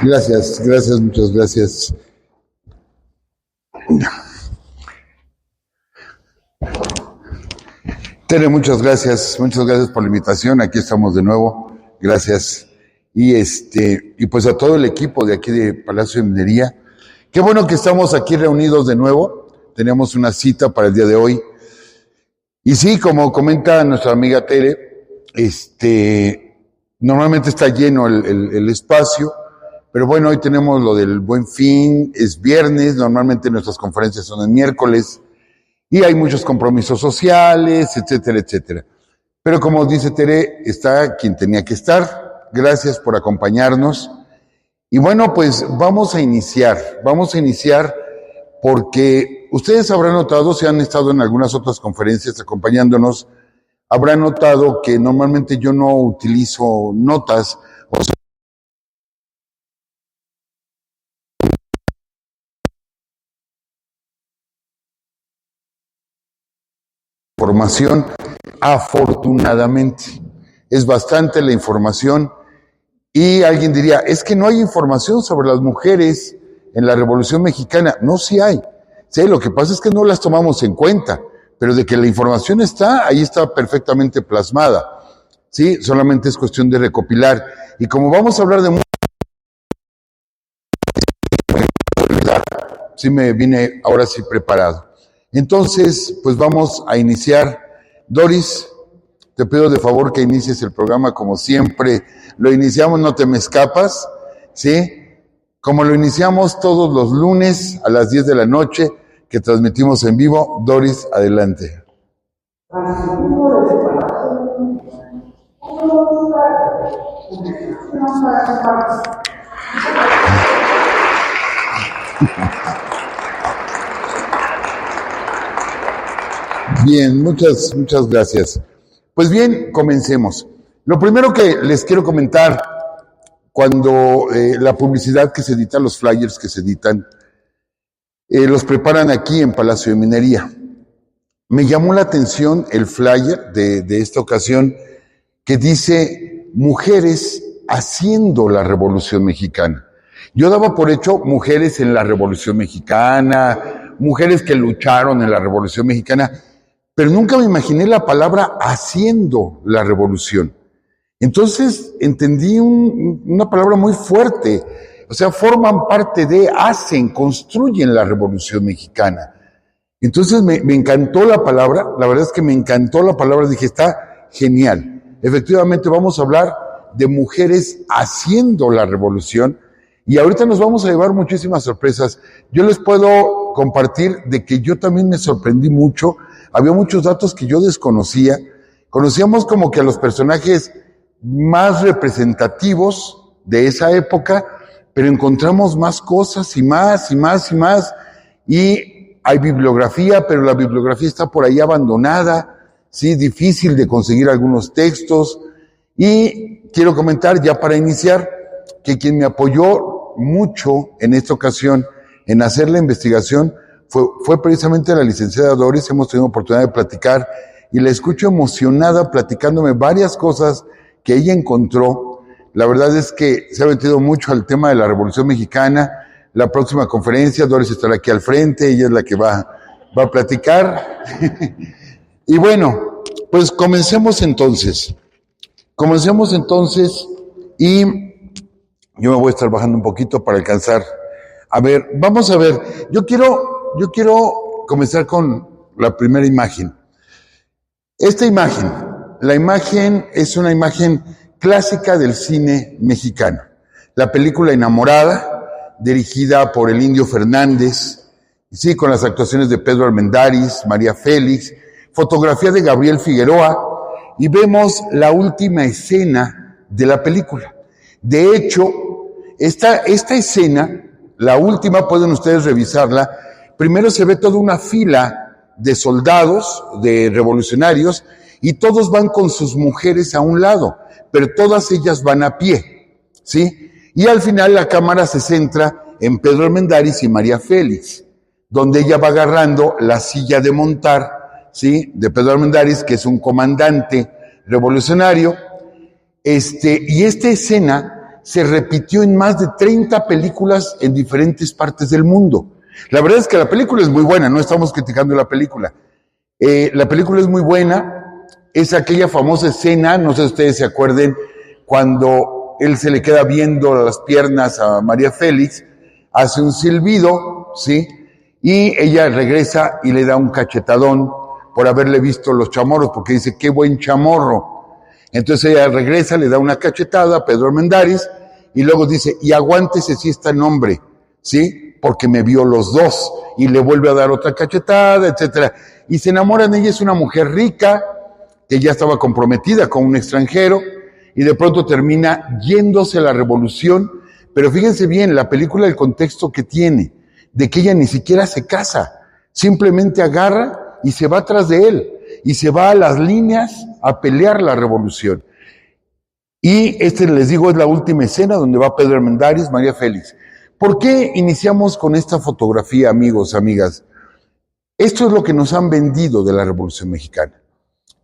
Gracias, muchas gracias. Tere, muchas gracias por la invitación. Aquí estamos de nuevo. Gracias. Y pues a todo el equipo de aquí de Palacio de Minería. Qué bueno que estamos aquí reunidos de nuevo. Tenemos una cita para el día de hoy. Y sí, como comenta nuestra amiga Tere, normalmente está lleno el espacio, pero bueno, hoy tenemos lo del Buen Fin, es viernes, normalmente nuestras conferencias son el miércoles, y hay muchos compromisos sociales, etcétera, etcétera. Pero como dice Tere, está quien tenía que estar. Gracias por acompañarnos. Y bueno, pues vamos a iniciar porque ustedes habrán notado, si han estado en algunas otras conferencias acompañándonos, habrán notado que normalmente yo no utilizo notas, o sea, información, afortunadamente. Es bastante la información. Y alguien diría, es que no hay información sobre las mujeres en la Revolución Mexicana. No, sí hay. Sí, lo que pasa es que no las tomamos en cuenta, pero de que la información está, ahí está perfectamente plasmada. Sí, solamente es cuestión de recopilar. Y como vamos a hablar de mucho, sí me vine ahora sí preparado. Entonces, pues vamos a iniciar. Doris, te pido de favor que inicies el programa como siempre lo iniciamos, no te me escapas, ¿sí? Como lo iniciamos todos los lunes a las 10 de la noche, que transmitimos en vivo. Doris, adelante. Bien, muchas gracias. Pues bien, comencemos. Lo primero que les quiero comentar, cuando la publicidad que se edita, los flyers que se editan, los preparan aquí en Palacio de Minería. Me llamó la atención el flyer de esta ocasión que dice mujeres haciendo la Revolución Mexicana. Yo daba por hecho mujeres en la Revolución Mexicana, mujeres que lucharon en la Revolución Mexicana, pero nunca me imaginé la palabra haciendo la revolución. Entonces entendí una palabra muy fuerte, o sea, forman parte de, hacen, construyen la Revolución Mexicana. Entonces me encantó la palabra, la verdad es que me encantó la palabra, dije, está genial. Efectivamente vamos a hablar de mujeres haciendo la revolución y ahorita nos vamos a llevar muchísimas sorpresas. Yo les puedo compartir de que yo también me sorprendí mucho, había muchos datos que yo desconocía, conocíamos como que a los personajes más representativos de esa época, pero encontramos más cosas y más y más y más, y hay bibliografía, pero la bibliografía está por ahí abandonada, sí, difícil de conseguir algunos textos, y quiero comentar ya para iniciar que quien me apoyó mucho en esta ocasión en hacer la investigación fue precisamente la licenciada Doris. Hemos tenido oportunidad de platicar y la escucho emocionada platicándome varias cosas que ella encontró. La verdad es que se ha metido mucho al tema de la Revolución Mexicana. La próxima conferencia, Doris estará aquí al frente, ella es la que va a platicar. Y bueno, pues comencemos entonces y yo me voy a estar bajando un poquito para alcanzar. A ver, vamos a ver, yo quiero comenzar con la primera imagen. Esta imagen, la imagen es una imagen clásica del cine mexicano. La película Enamorada, dirigida por el Indio Fernández, sí, con las actuaciones de Pedro Armendáriz, María Félix, fotografía de Gabriel Figueroa, y vemos la última escena de la película. De hecho, esta escena, la última, pueden ustedes revisarla, primero se ve toda una fila de soldados, de revolucionarios, y todos van con sus mujeres a un lado, pero todas ellas van a pie, ¿sí? Y al final la cámara se centra en Pedro Armendáriz y María Félix, donde ella va agarrando la silla de montar, ¿sí? De Pedro Armendáriz, que es un comandante revolucionario. Y esta escena se repitió en más de 30 películas en diferentes partes del mundo. La verdad es que la película es muy buena, no estamos criticando la película. La película es muy buena, es aquella famosa escena, no sé si ustedes se acuerden, cuando él se le queda viendo las piernas a María Félix, hace un silbido, ¿sí? Y ella regresa y le da un cachetadón por haberle visto los chamorros, porque dice, qué buen chamorro. Entonces ella regresa, le da una cachetada a Pedro Armendáriz, y luego dice, y aguántese si está en hombre, ¿sí? Porque me vio los dos, y le vuelve a dar otra cachetada, etcétera. Y se enamoran, ella es una mujer rica, que ya estaba comprometida con un extranjero, y de pronto termina yéndose a la revolución. Pero fíjense bien, la película, el contexto que tiene, de que ella ni siquiera se casa, simplemente agarra y se va tras de él, y se va a las líneas a pelear la revolución. Y les digo, es la última escena donde va Pedro Armendáriz, María Félix. ¿Por qué iniciamos con esta fotografía, amigos, amigas? Esto es lo que nos han vendido de la Revolución Mexicana.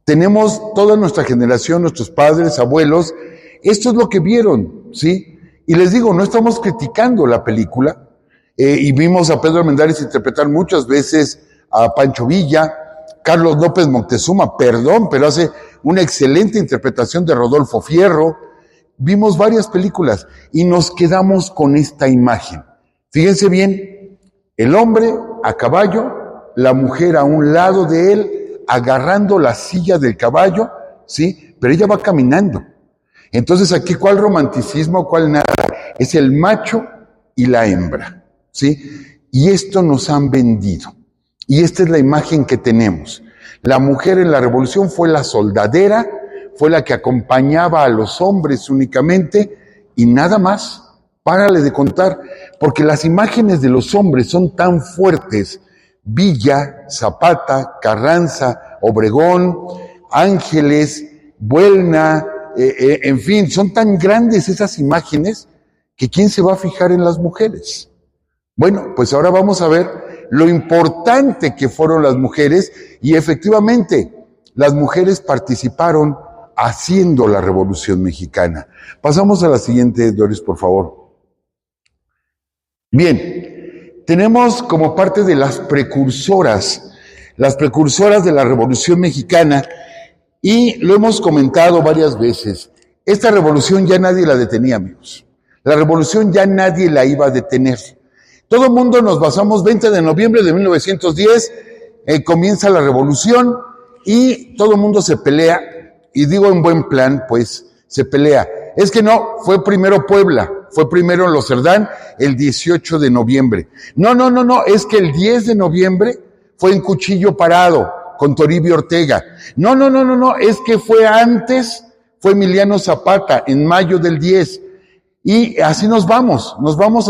Tenemos toda nuestra generación, nuestros padres, abuelos, esto es lo que vieron, ¿sí? Y les digo, no estamos criticando la película, y vimos a Pedro Armendáriz interpretar muchas veces a Pancho Villa, Carlos López Moctezuma, perdón, pero hace una excelente interpretación de Rodolfo Fierro. Vimos varias películas y nos quedamos con esta imagen. Fíjense bien, el hombre a caballo, la mujer a un lado de él, agarrando la silla del caballo, ¿sí? Pero ella va caminando. Entonces aquí, ¿cuál romanticismo, cuál nada? Es el macho y la hembra, ¿sí? Y esto nos han vendido. Y esta es la imagen que tenemos. La mujer en la revolución fue la soldadera, fue la que acompañaba a los hombres únicamente y nada más. Párale de contar, porque las imágenes de los hombres son tan fuertes. Villa, Zapata, Carranza, Obregón, Ángeles, Buelna, en fin, son tan grandes esas imágenes que ¿quién se va a fijar en las mujeres? Bueno, pues ahora vamos a ver lo importante que fueron las mujeres, y efectivamente las mujeres participaron haciendo la Revolución Mexicana. Pasamos a la siguiente, Doris, por favor. Bien, tenemos como parte de las precursoras de la Revolución Mexicana, y lo hemos comentado varias veces. Esta revolución ya nadie la detenía, amigos. La revolución ya nadie la iba a detener. Todo el mundo nos basamos, 20 de noviembre de 1910, comienza la revolución y todo el mundo se pelea, y digo en buen plan, pues se pelea. Es que no, fue primero Puebla, fue primero Los Cerdán el 18 de noviembre. No, es que el 10 de noviembre fue en Cuchillo Parado con Toribio Ortega. No, es que fue antes, fue Emiliano Zapata en mayo del 10. Y así nos vamos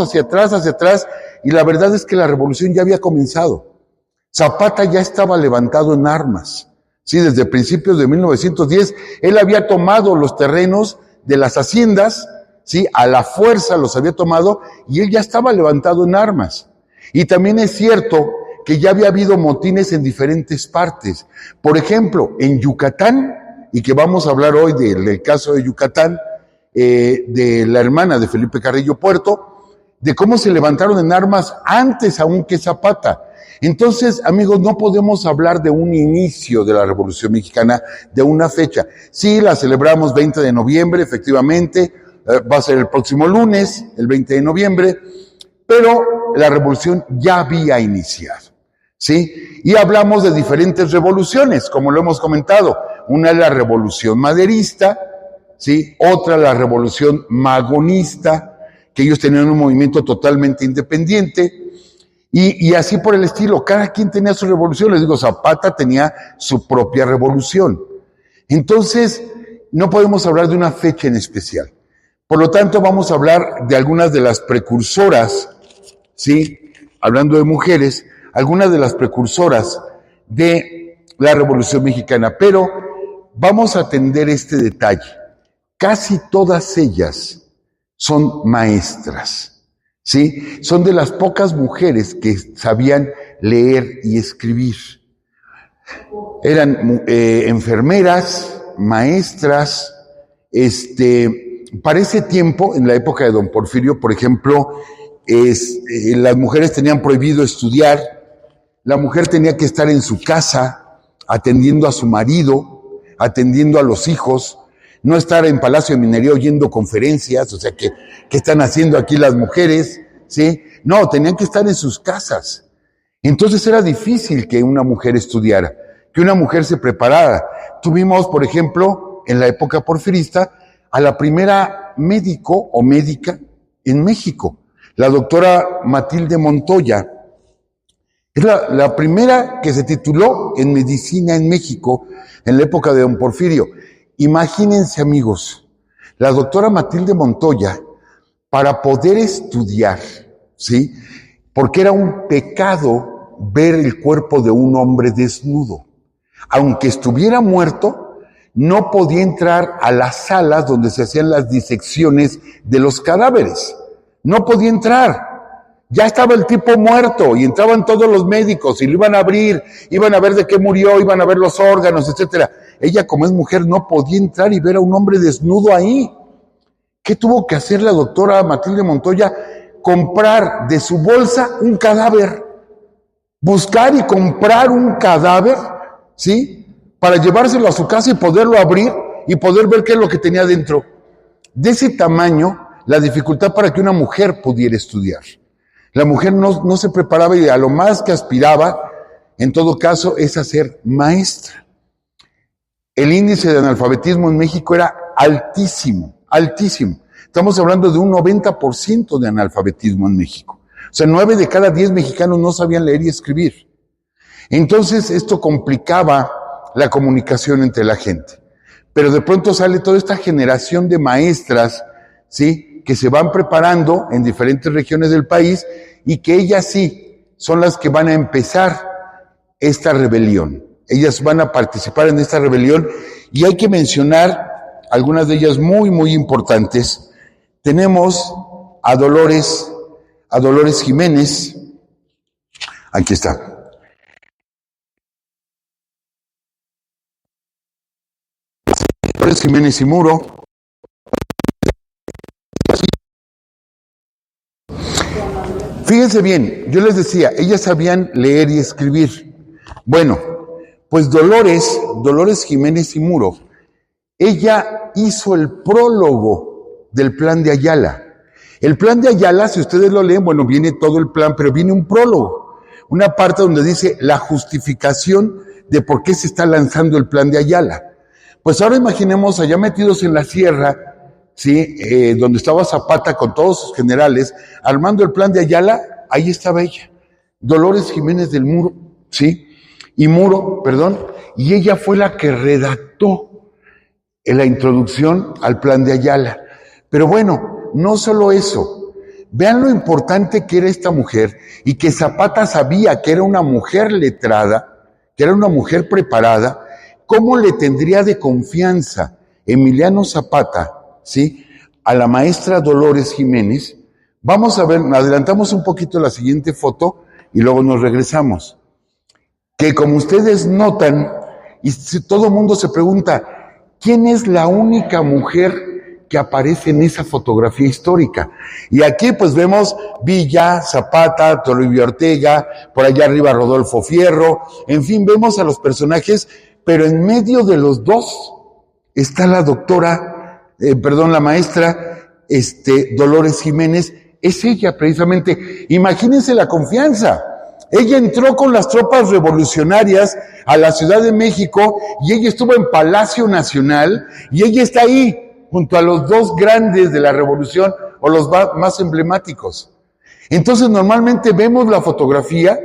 hacia atrás, y la verdad es que la revolución ya había comenzado. Zapata ya estaba levantado en armas. Sí, desde principios de 1910, él había tomado los terrenos de las haciendas, sí, a la fuerza los había tomado, y él ya estaba levantado en armas. Y también es cierto que ya había habido motines en diferentes partes. Por ejemplo, en Yucatán, y que vamos a hablar hoy del caso de Yucatán, de la hermana de Felipe Carrillo Puerto, de cómo se levantaron en armas antes aún que Zapata. Entonces, amigos, no podemos hablar de un inicio de la Revolución Mexicana, de una fecha. Sí, la celebramos 20 de noviembre, efectivamente, va a ser el próximo lunes, el 20 de noviembre, pero la revolución ya había iniciado, ¿sí? Y hablamos de diferentes revoluciones, como lo hemos comentado. Una es la revolución maderista, ¿sí? Otra la revolución magonista, que ellos tenían un movimiento totalmente independiente, y así por el estilo. Cada quien tenía su revolución. Les digo, Zapata tenía su propia revolución. Entonces, no podemos hablar de una fecha en especial. Por lo tanto, vamos a hablar de algunas de las precursoras, ¿sí? Hablando de mujeres, algunas de las precursoras de la Revolución Mexicana. Pero vamos a atender este detalle. Casi todas ellas son maestras, ¿sí? Son de las pocas mujeres que sabían leer y escribir. Eran enfermeras, maestras, para ese tiempo, en la época de don Porfirio, por ejemplo, las mujeres tenían prohibido estudiar, la mujer tenía que estar en su casa atendiendo a su marido, atendiendo a los hijos, no estar en Palacio de Minería oyendo conferencias, o sea, ¿qué están haciendo aquí las mujeres? ¿Sí? No, tenían que estar en sus casas. Entonces era difícil que una mujer estudiara, que una mujer se preparara. Tuvimos, por ejemplo, en la época porfirista, a la primera médico o médica en México, la doctora Matilde Montoya. Es la primera que se tituló en medicina en México en la época de don Porfirio. Imagínense, amigos, la doctora Matilde Montoya, para poder estudiar, ¿sí? Porque era un pecado ver el cuerpo de un hombre desnudo. Aunque estuviera muerto, no podía entrar a las salas donde se hacían las disecciones de los cadáveres. No podía entrar. Ya estaba el tipo muerto y entraban todos los médicos y lo iban a abrir, iban a ver de qué murió, iban a ver los órganos, etcétera. Ella, como es mujer, no podía entrar y ver a un hombre desnudo ahí. ¿Qué tuvo que hacer la doctora Matilde Montoya? Comprar de su bolsa un cadáver. Buscar y comprar un cadáver, ¿sí? Para llevárselo a su casa y poderlo abrir y poder ver qué es lo que tenía dentro. De ese tamaño, la dificultad para que una mujer pudiera estudiar. La mujer no se preparaba y a lo más que aspiraba, en todo caso, es a ser maestra. El índice de analfabetismo en México era altísimo, altísimo. Estamos hablando de un 90% de analfabetismo en México. O sea, 9 de cada 10 mexicanos no sabían leer y escribir. Entonces, esto complicaba la comunicación entre la gente. Pero de pronto sale toda esta generación de maestras, ¿sí?, que se van preparando en diferentes regiones del país y que ellas sí son las que van a empezar esta rebelión. Ellas van a participar en esta rebelión y hay que mencionar algunas de ellas muy, muy importantes. Tenemos a Dolores Jiménez. Aquí está. Dolores Jiménez y Muro. Fíjense bien, yo les decía, ellas sabían leer y escribir. Bueno, pues Dolores Jiménez y Muro, ella hizo el prólogo del Plan de Ayala. El Plan de Ayala, si ustedes lo leen, bueno, viene todo el plan, pero viene un prólogo, una parte donde dice la justificación de por qué se está lanzando el Plan de Ayala. Pues ahora imaginemos allá metidos en la sierra, ¿sí? Donde estaba Zapata con todos sus generales, armando el Plan de Ayala, ahí estaba ella, Dolores Jiménez del Muro, ¿sí? Y ella fue la que redactó la introducción al Plan de Ayala. Pero bueno, no solo eso, vean lo importante que era esta mujer y que Zapata sabía que era una mujer letrada, que era una mujer preparada. ¿Cómo le tendría de confianza Emiliano Zapata, ¿sí?, a la maestra Dolores Jiménez? Vamos a ver, adelantamos un poquito la siguiente foto y luego nos regresamos. Que como ustedes notan, y todo el mundo se pregunta, ¿quién es la única mujer que aparece en esa fotografía histórica? Y aquí pues vemos Villa, Zapata, Toribio Ortega, por allá arriba Rodolfo Fierro, en fin, vemos a los personajes, pero en medio de los dos está la la maestra Dolores Jiménez. Es ella precisamente. Imagínense la confianza. Ella entró con las tropas revolucionarias a la Ciudad de México y ella estuvo en Palacio Nacional y ella está ahí junto a los dos grandes de la revolución o los más emblemáticos. Entonces normalmente vemos la fotografía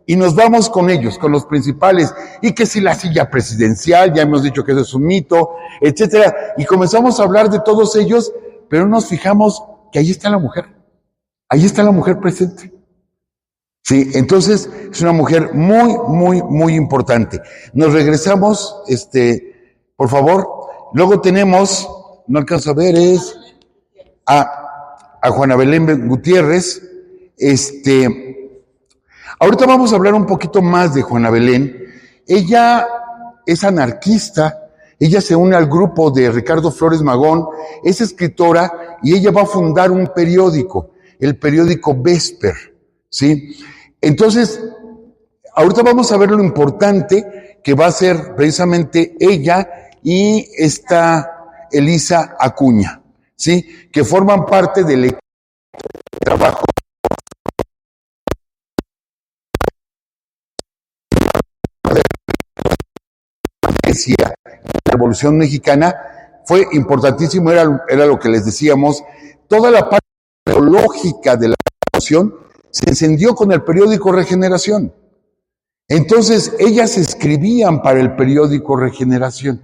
y nos vamos con ellos, con los principales, y que si la silla presidencial, ya hemos dicho que eso es un mito, etcétera, y comenzamos a hablar de todos ellos, pero nos fijamos que ahí está la mujer presente. Sí, entonces es una mujer muy, muy, muy importante. Nos regresamos, por favor. Luego tenemos, no alcanzo a ver, es a Juana Belén Gutiérrez. Ahorita vamos a hablar un poquito más de Juana Belén. Ella es anarquista, Ella se une al grupo de Ricardo Flores Magón, es escritora y ella va a fundar un periódico, el periódico Vesper, ¿sí? Entonces, ahorita vamos a ver lo importante que va a ser precisamente ella y esta Elisa Acuña, ¿sí? Que forman parte del equipo de trabajo de la Revolución Mexicana. Fue importantísimo, era lo que les decíamos, toda la parte ideológica de la revolución se encendió con el periódico Regeneración. Entonces, ellas escribían para el periódico Regeneración,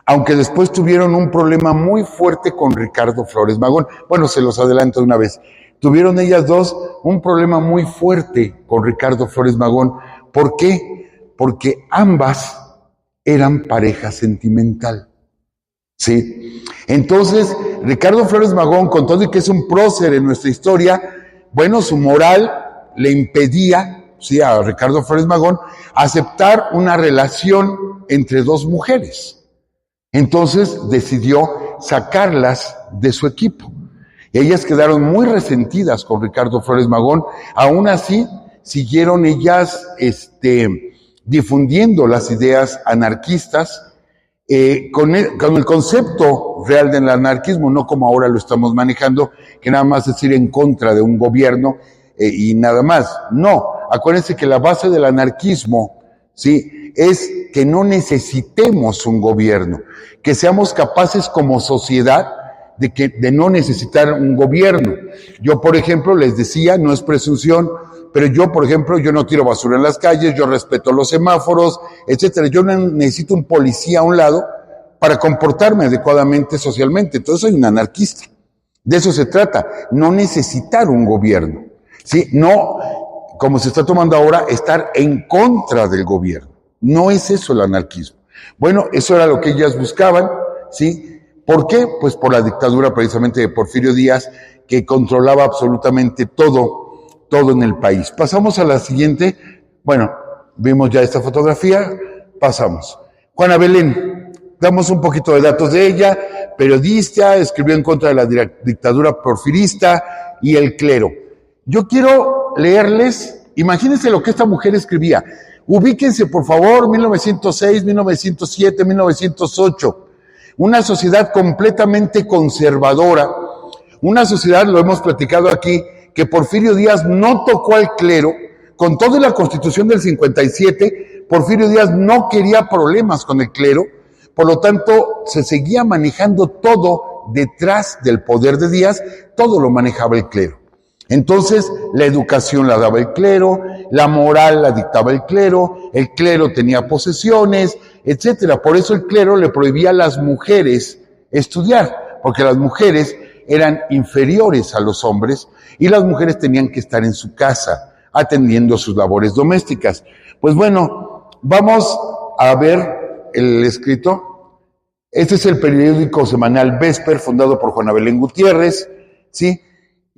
aunque después tuvieron un problema muy fuerte con Ricardo Flores Magón. Bueno, se los adelanto de una vez. Tuvieron ellas dos un problema muy fuerte con Ricardo Flores Magón. ¿Por qué? Porque ambas eran pareja sentimental. ¿Sí? Entonces, Ricardo Flores Magón, con todo y que es un prócer en nuestra historia, bueno, su moral le impedía, sí, a Ricardo Flores Magón, aceptar una relación entre dos mujeres. Entonces decidió sacarlas de su equipo. Ellas quedaron muy resentidas con Ricardo Flores Magón. Aún así, siguieron ellas difundiendo las ideas anarquistas, con el concepto real del anarquismo, no como ahora lo estamos manejando, que nada más es ir en contra de un gobierno y nada más. No, acuérdense que la base del anarquismo, ¿sí?, es que no necesitemos un gobierno, que seamos capaces como sociedad de no necesitar un gobierno. Yo, por ejemplo, les decía, no es presunción, pero yo, por ejemplo, yo no tiro basura en las calles, yo respeto los semáforos, etcétera. Yo no necesito un policía a un lado para comportarme adecuadamente socialmente. Entonces soy un anarquista. De eso se trata, no necesitar un gobierno, ¿sí? No, como se está tomando ahora, estar en contra del gobierno. No es eso el anarquismo. Bueno, eso era lo que ellas buscaban, ¿sí? ¿Por qué? Pues por la dictadura precisamente de Porfirio Díaz, que controlaba absolutamente todo en el país. Pasamos a la siguiente. Bueno, vimos ya esta fotografía, pasamos. Juana Belén, damos un poquito de datos de ella, periodista, escribió en contra de la dictadura porfirista y el clero. Yo quiero leerles, imagínense lo que esta mujer escribía. Ubíquense, por favor, 1906, 1907, 1908. Una sociedad completamente conservadora, una sociedad, lo hemos platicado aquí, que Porfirio Díaz no tocó al clero, con toda la Constitución del 57, Porfirio Díaz no quería problemas con el clero, por lo tanto se seguía manejando todo detrás del poder de Díaz, todo lo manejaba el clero. Entonces la educación la daba el clero, la moral la dictaba el clero tenía posesiones, etcétera. Por eso el clero le prohibía a las mujeres estudiar, porque las mujeres eran inferiores a los hombres y las mujeres tenían que estar en su casa atendiendo sus labores domésticas. Pues bueno, vamos a ver el escrito. Este es el periódico semanal Vesper, fundado por Juana Belén Gutiérrez, ¿sí?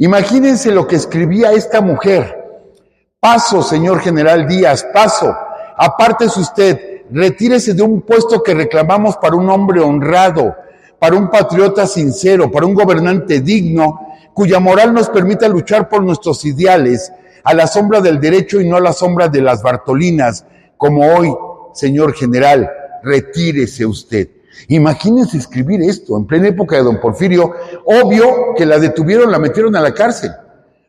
Imagínense lo que escribía esta mujer. Paso, señor general Díaz, paso. Apártese usted, retírese de un puesto que reclamamos para un hombre honrado, para un patriota sincero, para un gobernante digno, cuya moral nos permita luchar por nuestros ideales, a la sombra del derecho y no a la sombra de las Bartolinas, como hoy, señor general, retírese usted. Imagínense escribir esto en plena época de don Porfirio. Obvio que la detuvieron, la metieron a la cárcel.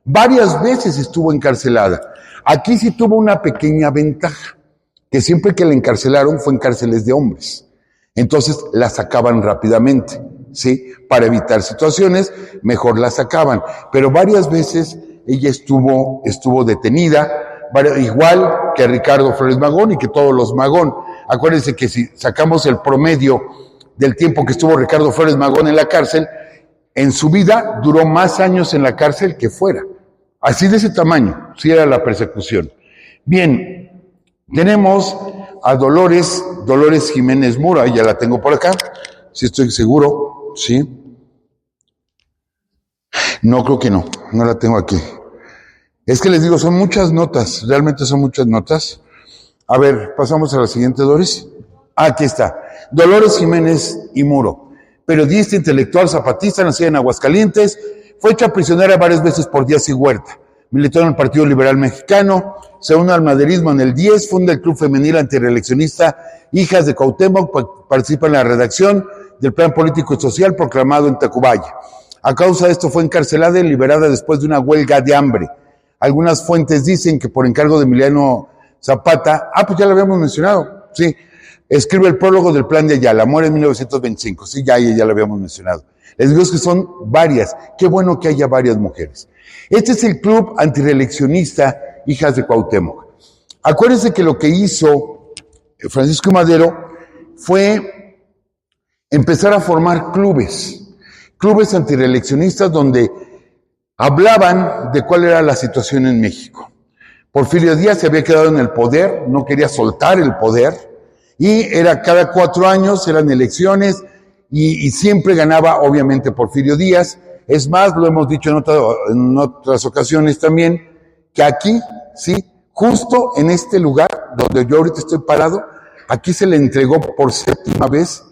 Varias veces estuvo encarcelada. Aquí sí tuvo una pequeña ventaja, que siempre que la encarcelaron fue en cárceles de hombres. Entonces la sacaban rápidamente, ¿sí? Para evitar situaciones, mejor la sacaban. Pero varias veces ella estuvo detenida, igual que Ricardo Flores Magón y que todos los Magón. Acuérdense que si sacamos el promedio del tiempo que estuvo Ricardo Flores Magón en la cárcel, en su vida duró más años en la cárcel que fuera. Así de ese tamaño, sí era la persecución. Bien, tenemos a Dolores Jiménez Mura, ya la tengo por acá, si estoy seguro, ¿sí? No, creo que no la tengo aquí. Es que les digo, son muchas notas, realmente son muchas notas. A ver, pasamos a la siguiente, Doris. Aquí está. Dolores Jiménez y Muro, periodista intelectual zapatista, nacida en Aguascalientes, fue hecha prisionera varias veces por Díaz y Huerta. Militó en el Partido Liberal Mexicano, se une al maderismo en el 10, funda el Club Femenil Antireeleccionista Hijas de Cuauhtémoc, participa en la redacción del Plan Político y Social proclamado en Tacubaya. A causa de esto fue encarcelada y liberada después de una huelga de hambre. Algunas fuentes dicen que por encargo de Emiliano Zapata, pues ya lo habíamos mencionado, sí, escribe el prólogo del Plan de Ayala, muere en 1925, sí, ya lo habíamos mencionado. Les digo que son varias, qué bueno que haya varias mujeres. Este es el Club Antireeleccionista Hijas de Cuauhtémoc. Acuérdense que lo que hizo Francisco Madero fue empezar a formar clubes antireeleccionistas donde hablaban de cuál era la situación en México. Porfirio Díaz se había quedado en el poder, no quería soltar el poder, y era cada 4 años, eran elecciones, y siempre ganaba, obviamente, Porfirio Díaz. Es más, lo hemos dicho en otras ocasiones también, que aquí, sí, justo en este lugar donde yo ahorita estoy parado, aquí se le entregó por 7ª vez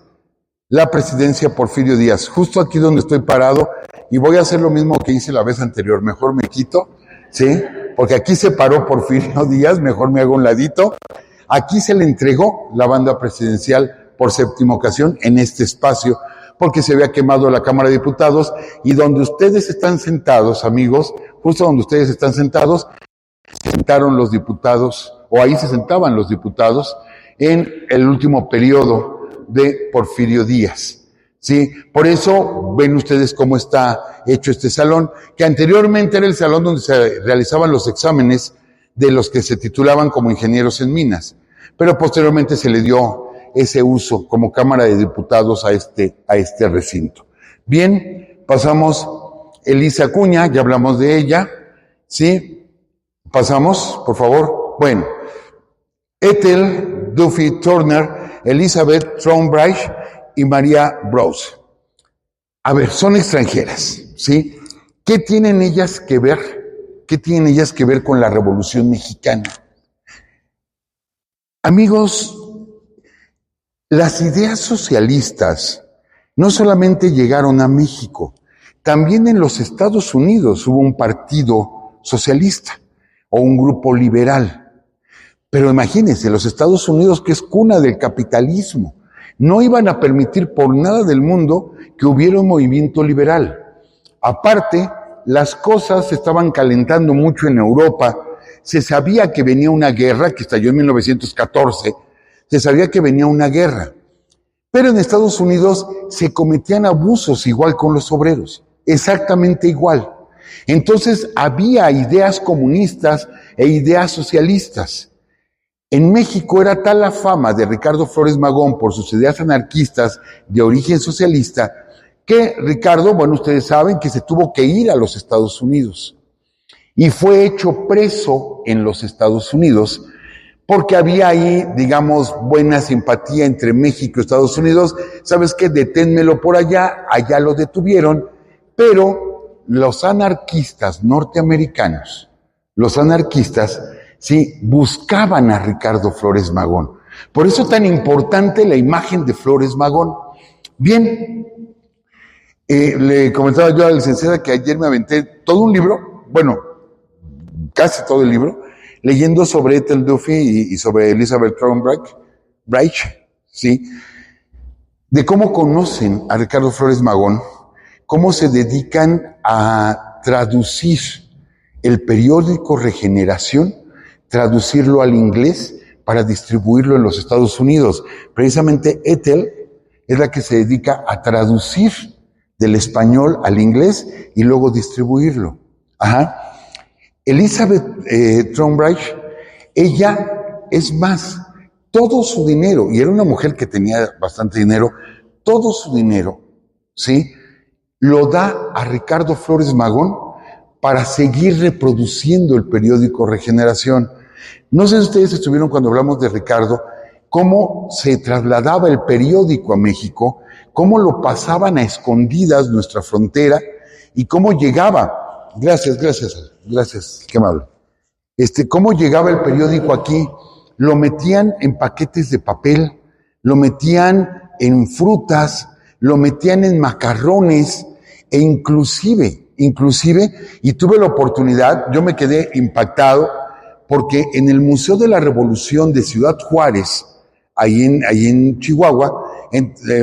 la presidencia a Porfirio Díaz, justo aquí donde estoy parado, y voy a hacer lo mismo que hice la vez anterior, mejor me quito, ¿sí? Porque aquí se paró Porfirio Díaz, mejor me hago un ladito. Aquí se le entregó la banda presidencial por 7ª ocasión en este espacio, porque se había quemado la Cámara de Diputados, y donde ustedes están sentados, amigos, justo donde ustedes están sentados, se sentaron los diputados, o ahí se sentaban los diputados, en el último periodo de Porfirio Díaz. ¿Sí? Por eso ven ustedes cómo está hecho este salón, que anteriormente era el salón donde se realizaban los exámenes de los que se titulaban como ingenieros en minas, pero posteriormente se le dio ese uso como Cámara de Diputados a este recinto. Bien, pasamos Elisa Acuña, ya hablamos de ella, ¿sí? Pasamos, por favor. Bueno, Ethel Duffy Turner, Elizabeth Thornbridge y María Brose. A ver, son extranjeras, ¿sí? ¿Qué tienen ellas que ver? ¿Qué tienen ellas que ver con la Revolución Mexicana? Amigos, las ideas socialistas no solamente llegaron a México, también en los Estados Unidos hubo un partido socialista o un grupo liberal. Pero imagínense, los Estados Unidos, que es cuna del capitalismo, no iban a permitir por nada del mundo que hubiera un movimiento liberal. Aparte, las cosas se estaban calentando mucho en Europa. Se sabía que venía una guerra, que estalló en 1914, se sabía que venía una guerra. Pero en Estados Unidos se cometían abusos igual con los obreros, exactamente igual. Entonces había ideas comunistas e ideas socialistas. En México era tal la fama de Ricardo Flores Magón por sus ideas anarquistas de origen socialista, que Ricardo, bueno, ustedes saben que se tuvo que ir a los Estados Unidos y fue hecho preso en los Estados Unidos porque había ahí, digamos, buena simpatía entre México y Estados Unidos. ¿Sabes qué? Deténmelo por allá, allá lo detuvieron, pero los anarquistas norteamericanos, sí, buscaban a Ricardo Flores Magón. Por eso tan importante la imagen de Flores Magón. Bien, le comentaba yo a la licenciada que ayer me aventé todo un libro, bueno, casi todo el libro, leyendo sobre Ethel Duffy y sobre Elizabeth Thornbridge, ¿sí? De cómo conocen a Ricardo Flores Magón, cómo se dedican a traducir el periódico Regeneración, traducirlo al inglés para distribuirlo en los Estados Unidos. Precisamente Ethel es la que se dedica a traducir del español al inglés y luego distribuirlo. Ajá. Elizabeth Thornbridge, ella, es más, todo su dinero, y era una mujer que tenía bastante dinero, todo su dinero, ¿sí?, lo da a Ricardo Flores Magón para seguir reproduciendo el periódico Regeneración. No sé si ustedes estuvieron cuando hablamos de Ricardo, cómo se trasladaba el periódico a México, cómo lo pasaban a escondidas nuestra frontera y cómo llegaba. Gracias, qué amable. Cómo llegaba el periódico aquí, lo metían en paquetes de papel, lo metían en frutas, lo metían en macarrones e inclusive, y tuve la oportunidad, yo me quedé impactado porque en el Museo de la Revolución de Ciudad Juárez, ahí en Chihuahua,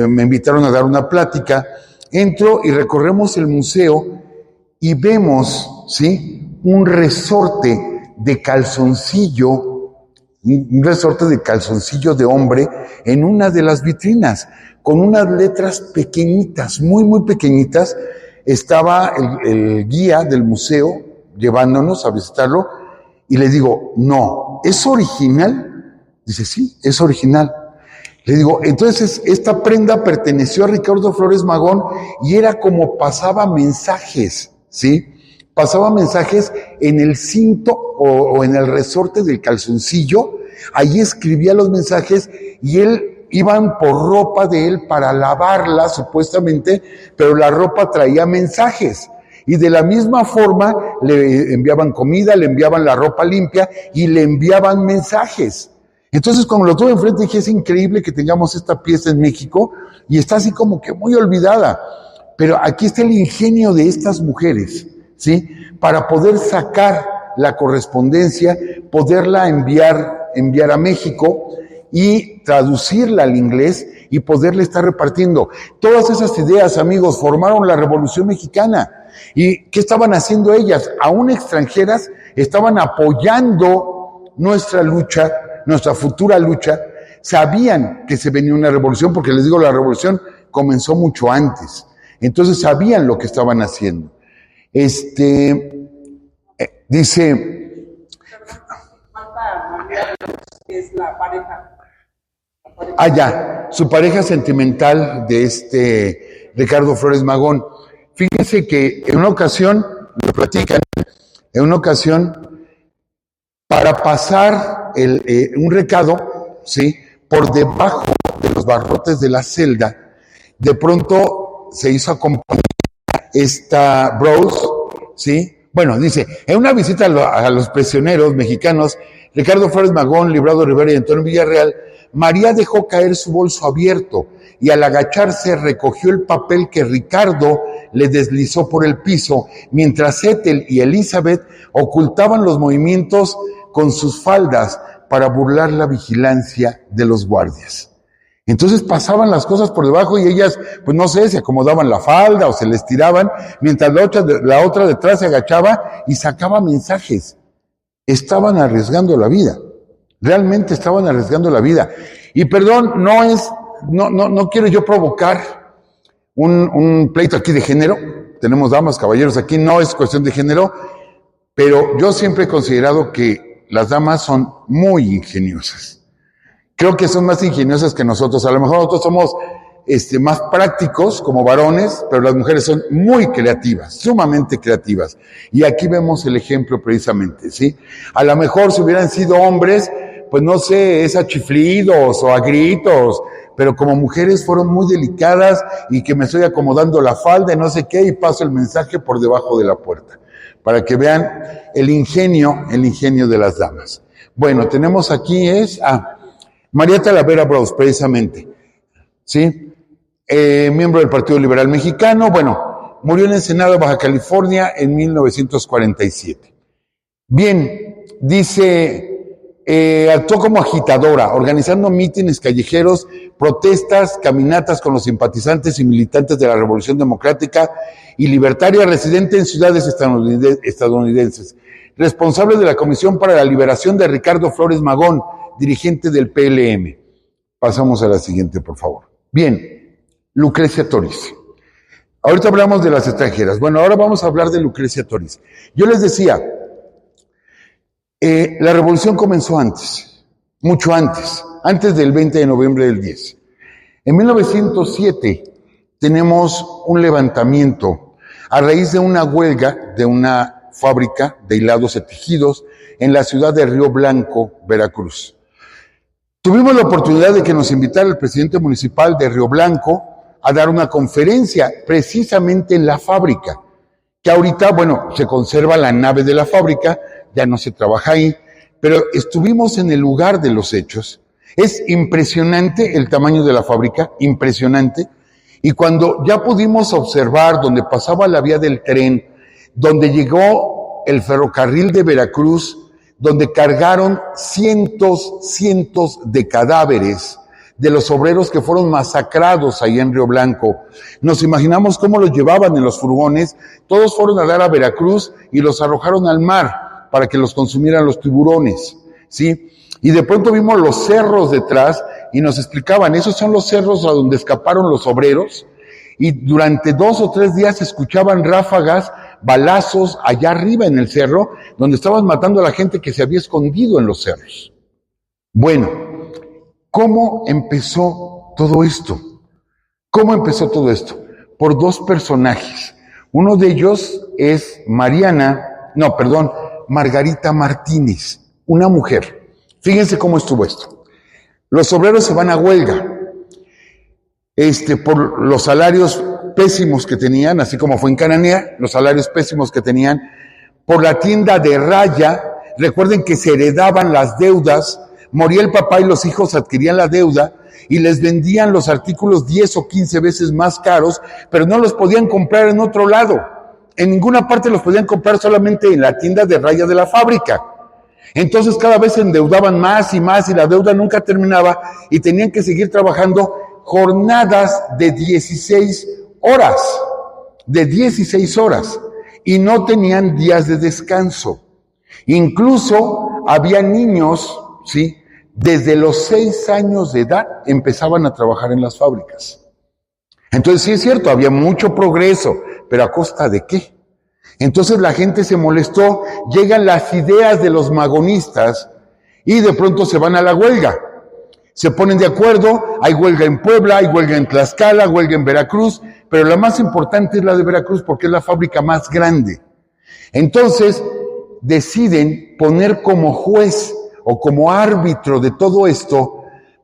me invitaron a dar una plática, entro y recorremos el museo y vemos, ¿sí?, un resorte de calzoncillo, de hombre en una de las vitrinas, con unas letras pequeñitas, muy, muy pequeñitas. Estaba el guía del museo llevándonos a visitarlo y le digo, no, ¿es original? Dice, sí, es original. Le digo, entonces esta prenda perteneció a Ricardo Flores Magón y era como pasaba mensajes, ¿sí? Pasaba mensajes en el cinto o en el resorte del calzoncillo, ahí escribía los mensajes y iban por ropa de él para lavarla supuestamente, pero la ropa traía mensajes. Y de la misma forma le enviaban comida, le enviaban la ropa limpia y le enviaban mensajes. Entonces, cuando lo tuve enfrente, dije, es increíble que tengamos esta pieza en México y está así como que muy olvidada. Pero aquí está el ingenio de estas mujeres, ¿sí? Para poder sacar la correspondencia, poderla enviar a México y traducirla al inglés y poderle estar repartiendo. Todas esas ideas, amigos, formaron la Revolución Mexicana. ¿Y qué estaban haciendo ellas? Aún extranjeras, estaban apoyando nuestra lucha, nuestra futura lucha. Sabían que se venía una revolución, porque les digo, la revolución comenzó mucho antes. Entonces sabían lo que estaban haciendo. Dice... Es la pareja. Ya, su pareja sentimental de Ricardo Flores Magón. Fíjense que en una ocasión, lo platican, para pasar un recado, ¿sí?, por debajo de los barrotes de la celda, de pronto se hizo acompañar esta Brose, ¿sí? Bueno, dice, en una visita a los prisioneros mexicanos, Ricardo Flores Magón, Librado Rivera y Antonio Villarreal, María dejó caer su bolso abierto y al agacharse recogió el papel que Ricardo le deslizó por el piso, mientras Ethel y Elizabeth ocultaban los movimientos con sus faldas para burlar la vigilancia de los guardias. Entonces pasaban las cosas por debajo y ellas, pues no sé, se acomodaban la falda o se les tiraban, mientras la otra detrás se agachaba y sacaba mensajes. Estaban arriesgando la vida. Realmente estaban arriesgando la vida. Y perdón, no quiero yo provocar un pleito aquí de género. Tenemos damas, caballeros aquí, no es cuestión de género, pero yo siempre he considerado que las damas son muy ingeniosas. Creo que son más ingeniosas que nosotros. A lo mejor nosotros somos más prácticos como varones, pero las mujeres son muy creativas, sumamente creativas. Y aquí vemos el ejemplo precisamente, ¿sí? A lo mejor si hubieran sido hombres, pues no sé, es a chiflidos o a gritos, pero como mujeres fueron muy delicadas y que me estoy acomodando la falda y no sé qué y paso el mensaje por debajo de la puerta, para que vean el ingenio de las damas. Bueno, tenemos aquí María Talavera Brose, precisamente, ¿sí? Miembro del Partido Liberal Mexicano, bueno, murió en Ensenada, Baja California, en 1947. Bien, dice, actuó como agitadora, organizando mítines callejeros, protestas, caminatas con los simpatizantes y militantes de la Revolución Democrática y Libertaria, residente en ciudades estadounidenses. Responsable de la Comisión para la Liberación de Ricardo Flores Magón, dirigente del PLM. Pasamos a la siguiente, por favor. Bien, Lucrecia Toriz. Ahorita hablamos de las extranjeras. Bueno, ahora vamos a hablar de Lucrecia Toriz. Yo les decía, la revolución comenzó antes, mucho antes del 20 de noviembre del 10. En 1907 tenemos un levantamiento a raíz de una huelga de una fábrica de hilados y tejidos en la ciudad de Río Blanco, Veracruz. Tuvimos la oportunidad de que nos invitara el presidente municipal de Río Blanco a dar una conferencia precisamente en la fábrica, que ahorita, bueno, se conserva la nave de la fábrica, ya no se trabaja ahí, pero estuvimos en el lugar de los hechos Es impresionante el tamaño de la fábrica, impresionante. Y cuando ya pudimos observar donde pasaba la vía del tren, donde llegó el ferrocarril de Veracruz, donde cargaron cientos de cadáveres de los obreros que fueron masacrados ahí en Río Blanco. Nos imaginamos cómo los llevaban en los furgones, todos fueron a dar a Veracruz y los arrojaron al mar para que los consumieran los tiburones, ¿sí? Y de pronto vimos los cerros detrás y nos explicaban, esos son los cerros a donde escaparon los obreros, y durante 2 o 3 días se escuchaban ráfagas, balazos allá arriba en el cerro, donde estaban matando a la gente que se había escondido en los cerros. Bueno, ¿cómo empezó todo esto? ¿Cómo empezó todo esto? Por 2 personajes. Uno de ellos es Margarita Martínez, una mujer. Fíjense cómo estuvo esto. Los obreros se van a huelga, por los salarios pésimos que tenían, así como fue en Cananea, los salarios pésimos que tenían, por la tienda de raya. Recuerden que se heredaban las deudas, moría el papá y los hijos adquirían la deuda y les vendían los artículos 10 o 15 veces más caros, pero no los podían comprar en otro lado. En ninguna parte los podían comprar, solamente en la tienda de raya de la fábrica. Entonces cada vez se endeudaban más y más y la deuda nunca terminaba y tenían que seguir trabajando jornadas de 16 horas y no tenían días de descanso. Incluso había niños, ¿sí? Desde los 6 años de edad empezaban a trabajar en las fábricas. Entonces sí es cierto, había mucho progreso, pero ¿a costa de qué? Entonces la gente se molestó, llegan las ideas de los magonistas y de pronto se van a la huelga. Se ponen de acuerdo, hay huelga en Puebla, hay huelga en Tlaxcala, huelga en Veracruz, pero la más importante es la de Veracruz porque es la fábrica más grande. Entonces deciden poner como juez o como árbitro de todo esto,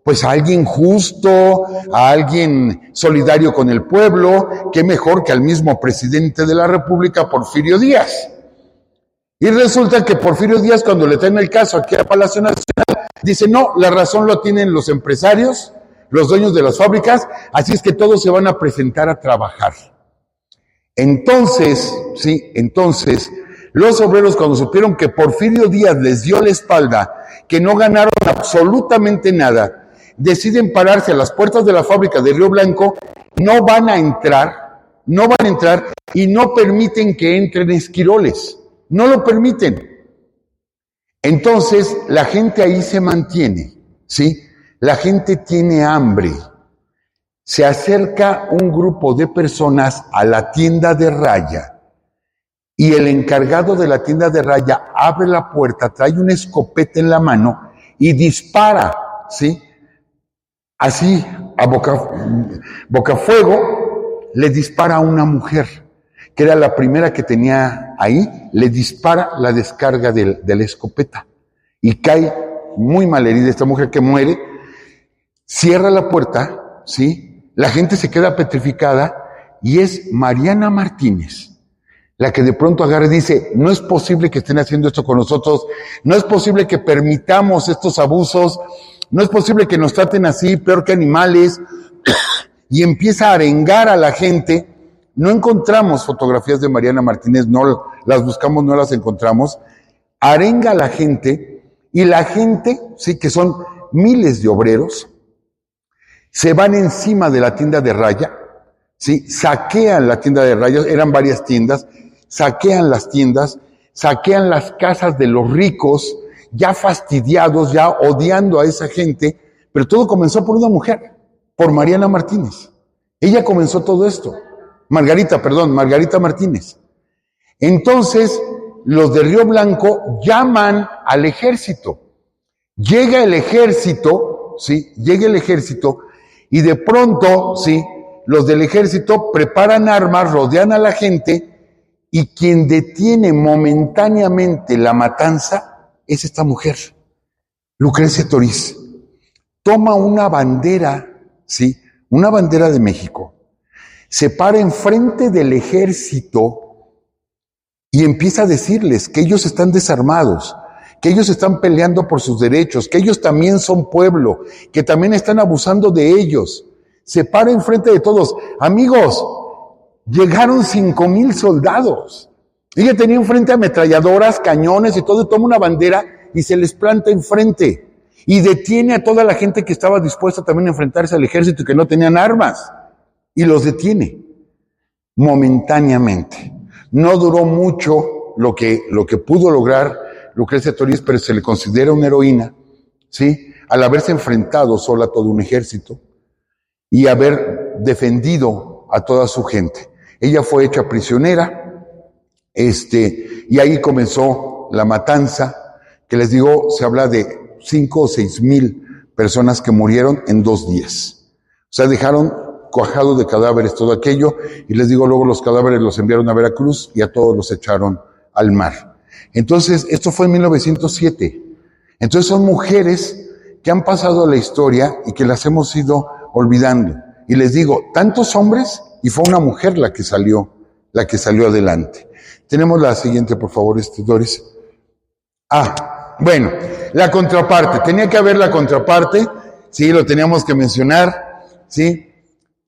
pues a alguien justo, a alguien solidario con el pueblo, qué mejor que al mismo presidente de la República, Porfirio Díaz. Y resulta que Porfirio Díaz, cuando le traen el caso aquí a Palacio Nacional, dice, no, la razón lo tienen los empresarios, los dueños de las fábricas, así es que todos se van a presentar a trabajar. Entonces, los obreros, cuando supieron que Porfirio Díaz les dio la espalda, que no ganaron absolutamente nada, deciden pararse a las puertas de la fábrica de Río Blanco, no van a entrar y no permiten que entren esquiroles, no lo permiten. Entonces la gente ahí se mantiene, ¿sí? La gente tiene hambre. Se acerca un grupo de personas a la tienda de raya y el encargado de la tienda de raya abre la puerta, trae una escopeta en la mano y dispara, ¿sí? Así, a bocafuego, le dispara a una mujer, que era la primera que tenía ahí, le dispara la descarga de la escopeta y cae muy malherida esta mujer, que muere. Cierra la puerta, ¿sí? La gente se queda petrificada y es Mariana Martínez la que de pronto agarra y dice, no es posible que estén haciendo esto con nosotros, no es posible que permitamos estos abusos, no es posible que nos traten así, peor que animales, y empieza a arengar a la gente. No encontramos fotografías de Mariana Martínez, no las buscamos, no las encontramos. Arenga a la gente, y la gente, sí, que son miles de obreros, se van encima de la tienda de raya, sí, saquean la tienda de raya, eran varias tiendas, saquean las tiendas, saquean las casas de los ricos, ya fastidiados, ya odiando a esa gente, pero todo comenzó por una mujer, por Mariana Martínez. Ella comenzó todo esto. Margarita Martínez. Entonces, los de Río Blanco llaman al ejército. Llega el ejército, ¿sí? Llega el ejército y de pronto, ¿sí? Los del ejército preparan armas, rodean a la gente y quien detiene momentáneamente la matanza es esta mujer, Lucrecia Toriz. Toma una bandera, ¿sí? Una bandera de México, se para enfrente del ejército y empieza a decirles que ellos están desarmados, que ellos están peleando por sus derechos, que ellos también son pueblo, que también están abusando de ellos. Se para enfrente de todos. Amigos, llegaron 5,000 soldados. Ella tenía enfrente ametralladoras, cañones y todo, y toma una bandera y se les planta enfrente. Y detiene a toda la gente que estaba dispuesta también a enfrentarse al ejército y que no tenían armas. Y los detiene momentáneamente. No duró mucho lo que pudo lograr Lucrecia Toriz, pero se le considera una heroína, ¿sí? Al haberse enfrentado sola a todo un ejército y haber defendido a toda su gente. Ella fue hecha prisionera, y ahí comenzó la matanza, que les digo, se habla de 5 o 6,000 personas que murieron en 2 días. O sea, dejaron cuajado de cadáveres todo aquello, y les digo, luego los cadáveres los enviaron a Veracruz y a todos los echaron al mar. Entonces, esto fue en 1907. Entonces son mujeres que han pasado a la historia y que las hemos ido olvidando. Y les digo, tantos hombres, y fue una mujer la que salió adelante. Tenemos la siguiente, por favor, Doris. Bueno, la contraparte. Tenía que haber la contraparte, sí, lo teníamos que mencionar, sí.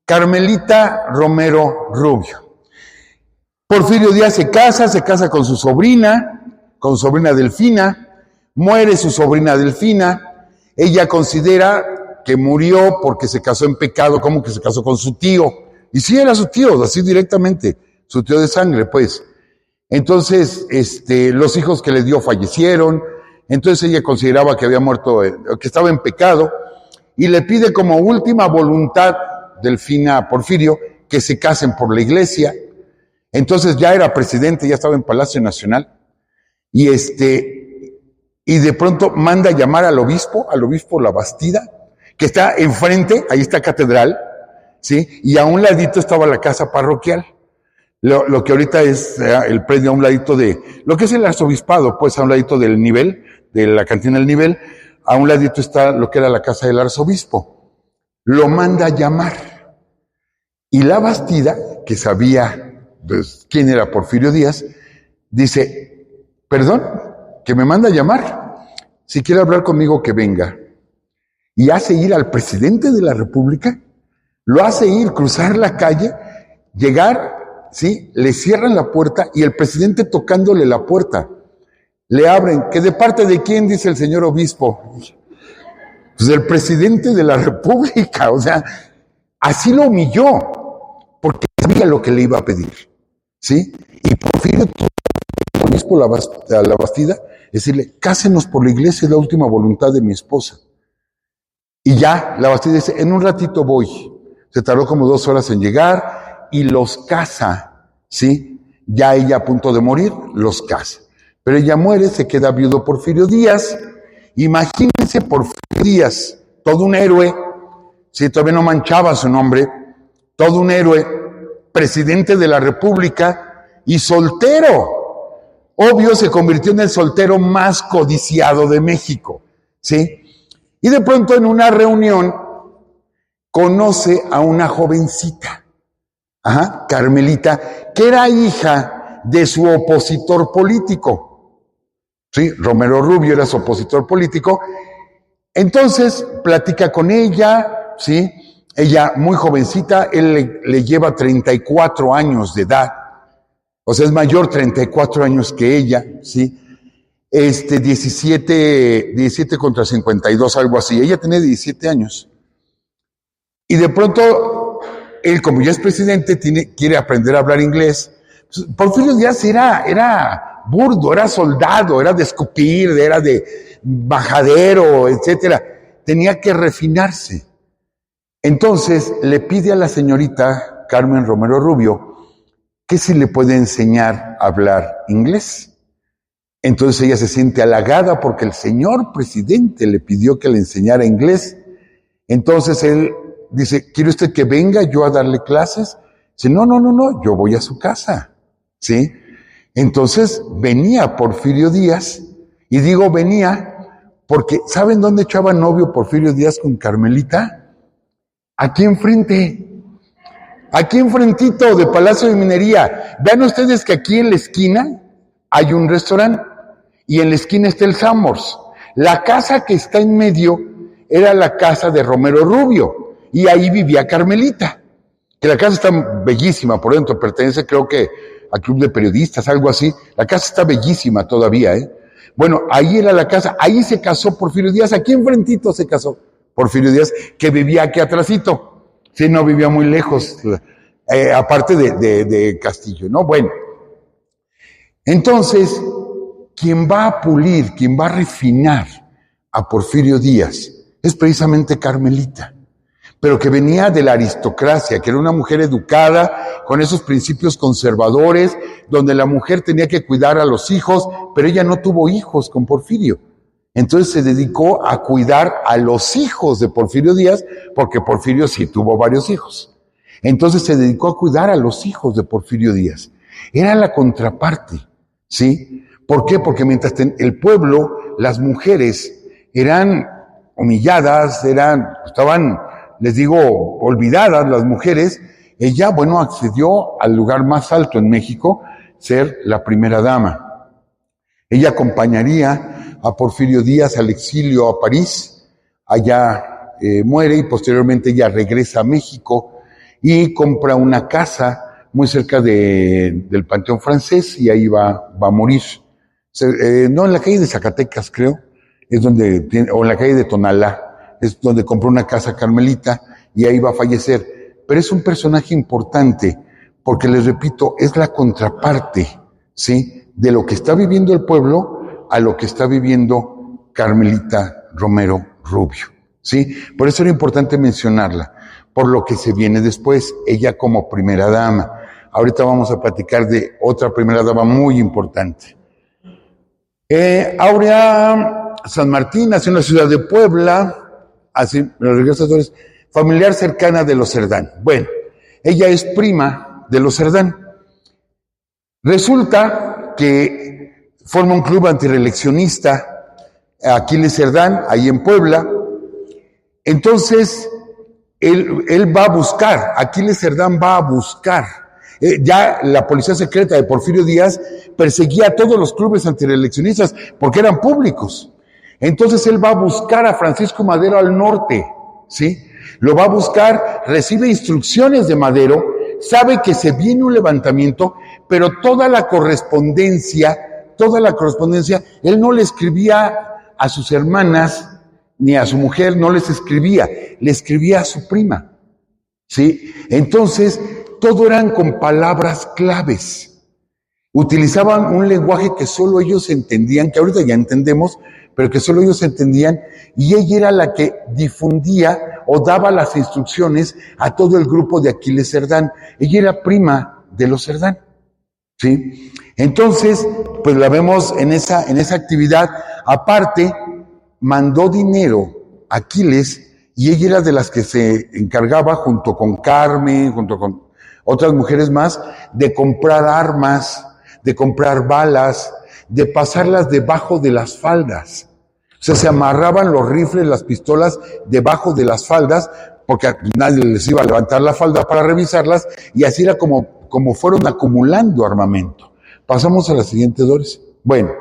Carmelita Romero Rubio. Porfirio Díaz se casa con su sobrina Delfina, muere su sobrina Delfina, ella considera que murió porque se casó en pecado, como que se casó con su tío, y sí era su tío, así directamente, su tío de sangre, pues. Entonces, los hijos que le dio fallecieron, entonces ella consideraba que había muerto, que estaba en pecado, y le pide como última voluntad Delfina a Porfirio que se casen por la iglesia. Entonces ya era presidente, ya estaba en Palacio Nacional, y de pronto manda llamar al obispo Labastida, que está enfrente, ahí está catedral, ¿sí? Y a un ladito estaba la casa parroquial, lo que ahorita es el predio, a un ladito de, lo que es el arzobispado, pues a un ladito del nivel, de la cantina del nivel, a un ladito está lo que era la casa del arzobispo. Lo manda a llamar. Y Labastida, que sabía pues, quién era Porfirio Díaz, dice, perdón, que me manda a llamar. Si quiere hablar conmigo, que venga. Y hace ir al presidente de la República, lo hace ir, cruzar la calle, llegar, ¿sí? Le cierran la puerta y el presidente tocándole la puerta. Le abren, ¿que de parte de quién? Dice el señor obispo. Pues del presidente de la República, o sea, así lo humilló, porque sabía lo que le iba a pedir, ¿sí? Y Porfirio, el obispo Labastida, decirle, cásenos por la iglesia, es la última voluntad de mi esposa. Y ya, Labastida dice, en un ratito voy. Se tardó como 2 horas en llegar y los casa, ¿sí? Ya ella a punto de morir, los casa. Pero ella muere, se queda viudo Porfirio Díaz. Imagínense Porfirio Díaz, todo un héroe, si todavía no manchaba su nombre, todo un héroe, presidente de la República y soltero. Obvio, se convirtió en el soltero más codiciado de México, ¿sí? Y de pronto en una reunión conoce a una jovencita, Carmelita, que era hija de su opositor político. Sí, Romero Rubio era su opositor político. Entonces platica con ella, ¿sí? Ella muy jovencita, él le lleva 34 años de edad, o sea, es mayor 34 años que ella, ¿sí? 17 contra 52, algo así. Ella tenía 17 años. Y de pronto, él como ya es presidente, quiere aprender a hablar inglés. Porfirio Díaz era burdo, era soldado, era de escupir, era de bajadero, etcétera. Tenía que refinarse. Entonces le pide a la señorita Carmen Romero Rubio que si le puede enseñar a hablar inglés. Entonces ella se siente halagada porque el señor presidente le pidió que le enseñara inglés. Entonces él dice, ¿quiere usted que venga yo a darle clases? Dice, no, yo voy a su casa, ¿sí? Entonces venía Porfirio Díaz, y digo venía porque ¿saben dónde echaba novio Porfirio Díaz con Carmelita? Aquí enfrente, aquí enfrentito de Palacio de Minería. Vean ustedes que aquí en la esquina hay un restaurante, y en la esquina está el Sanborns. La casa que está en medio era la casa de Romero Rubio, y ahí vivía Carmelita, que la casa está bellísima por dentro, pertenece creo que al Club de Periodistas, algo así. La casa está bellísima todavía, ¿eh? Bueno, ahí era la casa, ahí se casó Porfirio Díaz, aquí enfrentito se casó Porfirio Díaz, que vivía aquí atrásito. Sí, no vivía muy lejos, aparte de Castillo, ¿no? Bueno, entonces, quien va a pulir, quien va a refinar a Porfirio Díaz es precisamente Carmelita, pero que venía de la aristocracia, que era una mujer educada, con esos principios conservadores, donde la mujer tenía que cuidar a los hijos, pero ella no tuvo hijos con Porfirio. Entonces se dedicó a cuidar a los hijos de Porfirio Díaz, porque Porfirio sí tuvo varios hijos. Entonces se dedicó a cuidar a los hijos de Porfirio Díaz. Era la contraparte, ¿sí? ¿Por qué? Porque mientras el pueblo, las mujeres eran humilladas, estaban, les digo, olvidadas las mujeres, ella, bueno, accedió al lugar más alto en México, ser la primera dama. Ella acompañaría a Porfirio Díaz al exilio a París, allá muere y posteriormente ella regresa a México y compra una casa muy cerca del Panteón Francés y ahí va a morir. No, en la calle de Zacatecas, creo, es donde, o en la calle de Tonalá, es donde compró una casa Carmelita y ahí va a fallecer. Pero es un personaje importante porque, les repito, es la contraparte, ¿sí?, de lo que está viviendo el pueblo a lo que está viviendo Carmelita Romero Rubio, ¿sí? Por eso era importante mencionarla, por lo que se viene después, ella como primera dama. Ahorita vamos a platicar de otra primera dama muy importante. Aurea San Martín nació en la ciudad de Puebla, así, los regresadores, familiar cercana de los Cerdán. Bueno, ella es prima de los Cerdán. Resulta que forma un club antireeleccionista, Aquiles Cerdán, ahí en Puebla. Entonces, él va a buscar, Aquiles Cerdán va a buscar. Ya la policía secreta de Porfirio Díaz perseguía a todos los clubes antireeleccionistas porque eran públicos. Entonces él va a buscar a Francisco Madero al norte, ¿sí? Lo va a buscar, recibe instrucciones de Madero, sabe que se viene un levantamiento, pero toda la correspondencia, él no le escribía a sus hermanas ni a su mujer, no les escribía, le escribía a su prima, ¿sí? Entonces, todo eran con palabras claves. Utilizaban un lenguaje que solo ellos entendían, que ahorita ya entendemos, pero que solo ellos entendían, y ella era la que difundía o daba las instrucciones a todo el grupo de Aquiles Cerdán. Ella era prima de los Cerdán, ¿sí? Entonces, pues la vemos en esa actividad. Aparte, mandó dinero a Aquiles, y ella era de las que se encargaba, junto con Carmen, junto con otras mujeres más, de comprar armas, de comprar balas, de pasarlas debajo de las faldas. O sea, se amarraban los rifles, las pistolas debajo de las faldas, porque nadie les iba a levantar la falda para revisarlas, y así era como fueron acumulando armamento. Pasamos a la siguiente, Doris. Bueno,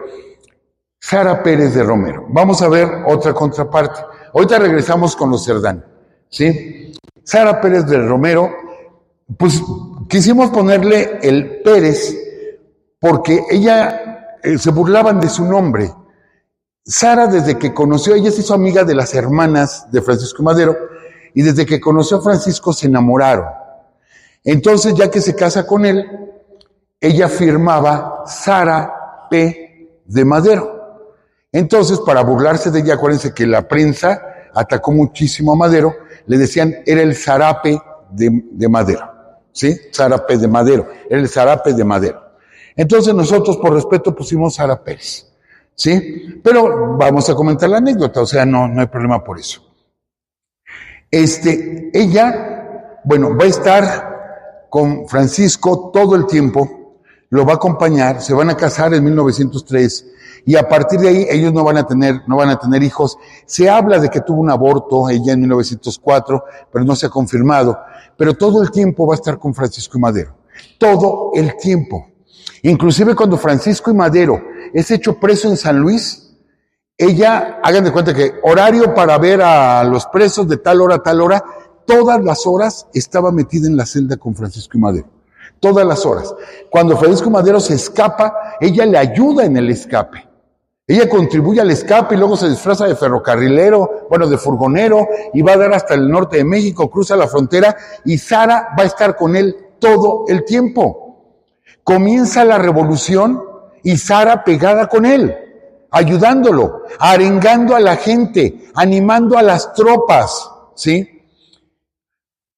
Sara Pérez de Romero. Vamos a ver otra contraparte. Ahorita regresamos con los Cerdán, ¿sí? Sara Pérez de Romero, pues quisimos ponerle el Pérez porque ella se burlaban de su nombre. Sara, desde que conoció, ella se hizo amiga de las hermanas de Francisco Madero, y desde que conoció a Francisco se enamoraron. Entonces, ya que se casa con él, ella firmaba Sara P. de Madero. Entonces, para burlarse de ella, acuérdense que la prensa atacó muchísimo a Madero, le decían, era el zarape de Madero, ¿sí? Zarape de Madero, era el zarape de Madero. Entonces nosotros, por respeto, pusimos Sara Pérez, ¿sí? Pero vamos a comentar la anécdota, o sea, no hay problema por eso. Ella, bueno, va a estar con Francisco todo el tiempo, lo va a acompañar, se van a casar en 1903, y a partir de ahí ellos no van a tener hijos. Se habla de que tuvo un aborto ella en 1904, pero no se ha confirmado. Pero todo el tiempo va a estar con Francisco y Madero. Todo el tiempo. Inclusive cuando Francisco y Madero es hecho preso en San Luis. Ella, hagan de cuenta que horario para ver a los presos de tal hora a tal hora, todas las horas estaba metida en la celda con Francisco I. Madero. Todas las horas. Cuando Francisco I. Madero se escapa, ella le ayuda en el escape. Ella contribuye al escape y luego se disfraza de ferrocarrilero, bueno, de furgonero, y va a dar hasta el norte de México, cruza la frontera, y Sara va a estar con él todo el tiempo. Comienza la revolución y Sara pegada con él, ayudándolo, arengando a la gente, animando a las tropas, ¿sí?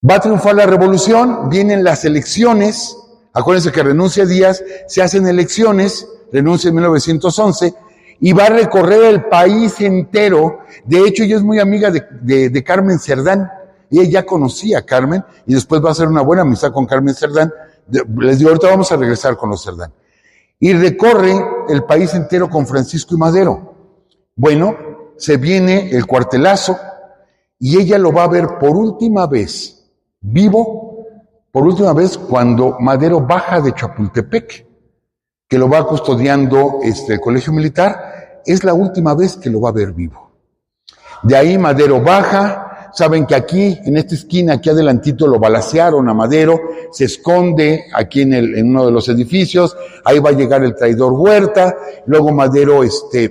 Va a triunfar la revolución, vienen las elecciones, acuérdense que renuncia Díaz, se hacen elecciones, renuncia en 1911, y va a recorrer el país entero. De hecho, ella es muy amiga de Carmen Cerdán, y ella ya conocía a Carmen, y después va a hacer una buena amistad con Carmen Cerdán. Les digo, ahorita vamos a regresar con los Cerdán. Y recorre el país entero con Francisco I. Madero. Bueno, se viene el cuartelazo, y ella lo va a ver por última vez, vivo, por última vez cuando Madero baja de Chapultepec, que lo va custodiando el colegio militar. Es la última vez que lo va a ver vivo. De ahí Madero baja, saben que aquí, en esta esquina, aquí adelantito lo balacearon a Madero, se esconde aquí en uno de los edificios, ahí va a llegar el traidor Huerta, luego Madero, se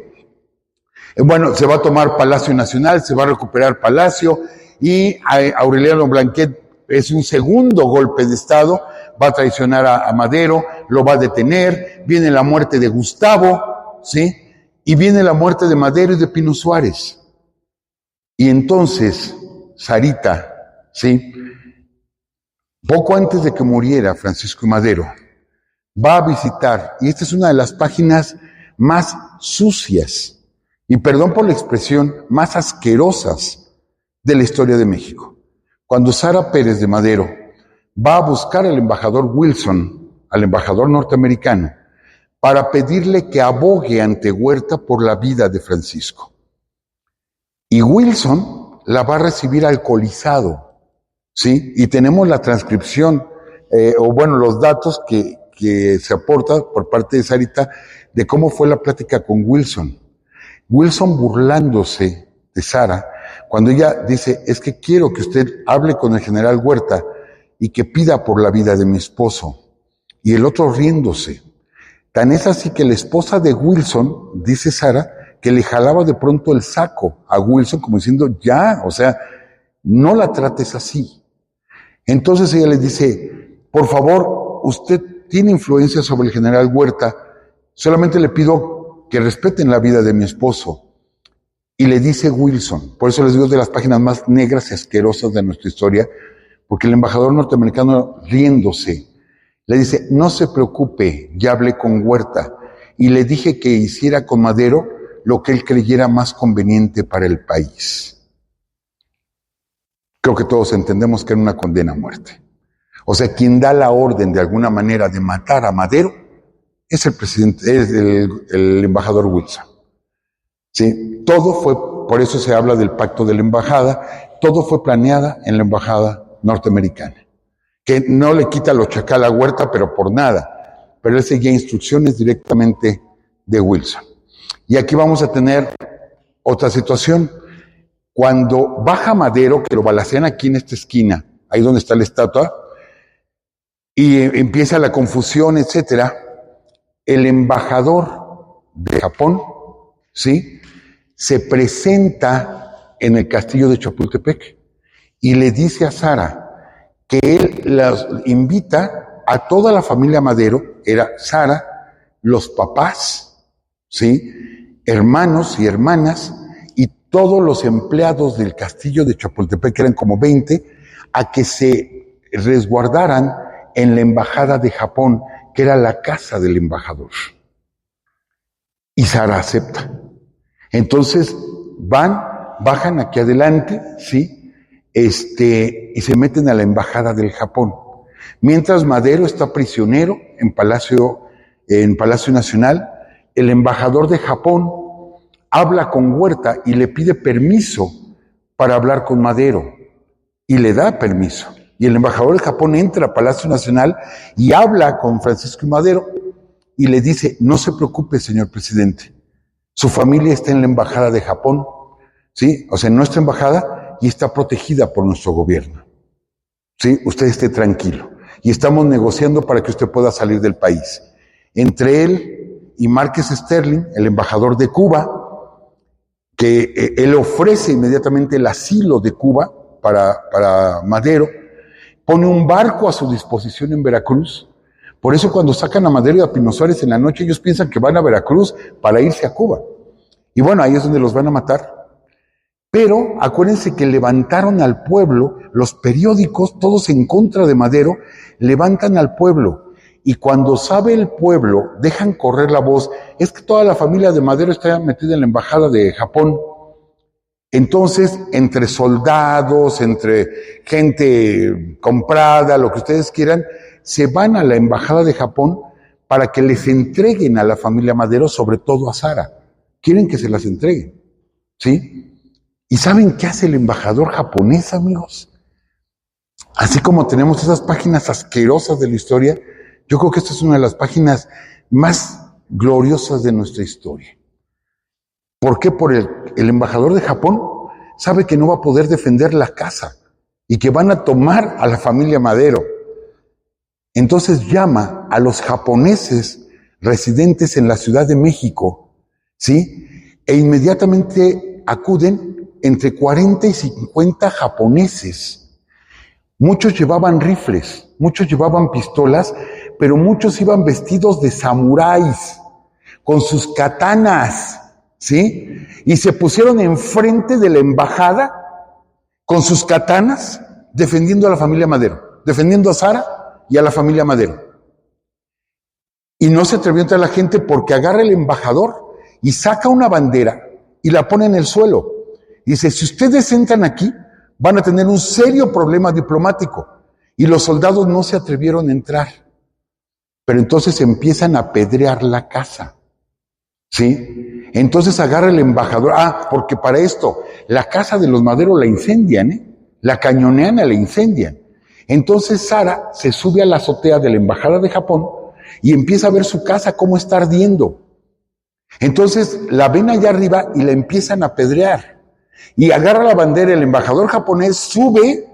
va a tomar Palacio Nacional, se va a recuperar Palacio, y Aureliano Blanquet es un segundo golpe de Estado, va a traicionar a Madero, lo va a detener, viene la muerte de Gustavo, ¿sí? Y viene la muerte de Madero y de Pino Suárez. Y entonces, Sarita, ¿sí? Poco antes de que muriera Francisco I. Madero, va a visitar, y esta es una de las páginas más sucias, y perdón por la expresión, más asquerosas de la historia de México. Cuando Sara Pérez de Madero va a buscar al embajador Wilson, al embajador norteamericano, para pedirle que abogue ante Huerta por la vida de Francisco. Y Wilson la va a recibir alcoholizado, ¿sí? Y tenemos la transcripción, los datos que se aporta por parte de Sarita de cómo fue la plática con Wilson. Wilson burlándose de Sara, cuando ella dice, es que quiero que usted hable con el general Huerta y que pida por la vida de mi esposo. Y el otro riéndose. Tan es así que la esposa de Wilson, dice Sara, que le jalaba de pronto el saco a Wilson como diciendo, ya, o sea, no la trates así. Entonces ella le dice, por favor, usted tiene influencia sobre el general Huerta, solamente le pido que respeten la vida de mi esposo. Y le dice Wilson, por eso les digo de las páginas más negras y asquerosas de nuestra historia, porque el embajador norteamericano riéndose, le dice, no se preocupe, ya hablé con Huerta y le dije que hiciera con Madero lo que él creyera más conveniente para el país. Creo que todos entendemos que era una condena a muerte. O sea, quien da la orden de alguna manera de matar a Madero es el presidente, es el embajador Wilson. Sí, todo fue, por eso se habla del pacto de la embajada, todo fue planeada en la embajada norteamericana, que no le quita lo chacal a Huerta, pero por nada, pero él seguía instrucciones directamente de Wilson. Y aquí vamos a tener otra situación. Cuando baja Madero, que lo balacean aquí en esta esquina, ahí donde está la estatua, y empieza la confusión, etcétera, el embajador de Japón, ¿sí?, se presenta en el castillo de Chapultepec y le dice a Sara que él las invita a toda la familia Madero, era Sara, los papás, ¿sí?, hermanos y hermanas, y todos los empleados del castillo de Chapultepec, que eran como 20, a que se resguardaran en la embajada de Japón, que era la casa del embajador. Y Sara acepta. Entonces bajan aquí adelante, ¿sí? Y se meten a la embajada del Japón. Mientras Madero está prisionero en Palacio Nacional, el embajador de Japón habla con Huerta y le pide permiso para hablar con Madero. Y le da permiso. Y el embajador de Japón entra a Palacio Nacional y habla con Francisco I. Madero. y le dice, no se preocupe, señor presidente, su familia está en la embajada de Japón, ¿sí? O sea, en nuestra embajada y está protegida por nuestro gobierno. ¿Sí? Usted esté tranquilo. Y estamos negociando para que usted pueda salir del país. Entre él y Márquez Sterling, el embajador de Cuba, que él ofrece inmediatamente el asilo de Cuba para Madero, pone un barco a su disposición en Veracruz. Por eso cuando sacan a Madero y a Pino Suárez en la noche, ellos piensan que van a Veracruz para irse a Cuba. Y bueno, ahí es donde los van a matar. Pero acuérdense que levantaron al pueblo, los periódicos, todos en contra de Madero, levantan al pueblo. Y cuando sabe el pueblo, dejan correr la voz, es que toda la familia de Madero está metida en la embajada de Japón. Entonces, entre soldados, entre gente comprada, lo que ustedes quieran, se van a la embajada de Japón para que les entreguen a la familia Madero, sobre todo a Sara. Quieren que se las entreguen, ¿sí? ¿Y saben qué hace el embajador japonés, amigos? Así como tenemos esas páginas asquerosas de la historia, yo creo que esta es una de las páginas más gloriosas de nuestra historia. ¿Por qué? Por el embajador de Japón sabe que no va a poder defender la casa y que van a tomar a la familia Madero. Entonces llama a los japoneses residentes en la Ciudad de México, ¿sí? E inmediatamente acuden entre 40 y 50 japoneses. Muchos llevaban rifles, muchos llevaban pistolas, pero muchos iban vestidos de samuráis, con sus katanas, ¿sí? Y se pusieron enfrente de la embajada con sus katanas, defendiendo a la familia Madero, defendiendo a Sara y a la familia Madero. Y no se atrevió a entrar la gente porque agarra el embajador y saca una bandera y la pone en el suelo. Dice, si ustedes entran aquí, van a tener un serio problema diplomático. Y los soldados no se atrevieron a entrar. Pero entonces empiezan a apedrear la casa. ¿Sí? Entonces agarra el embajador. Porque para esto, la casa de los Madero la incendian, la cañonean, la incendian. Entonces Sara se sube a la azotea de la embajada de Japón y empieza a ver su casa cómo está ardiendo. Entonces la ven allá arriba y la empiezan a apedrear. Y agarra la bandera, el embajador japonés sube,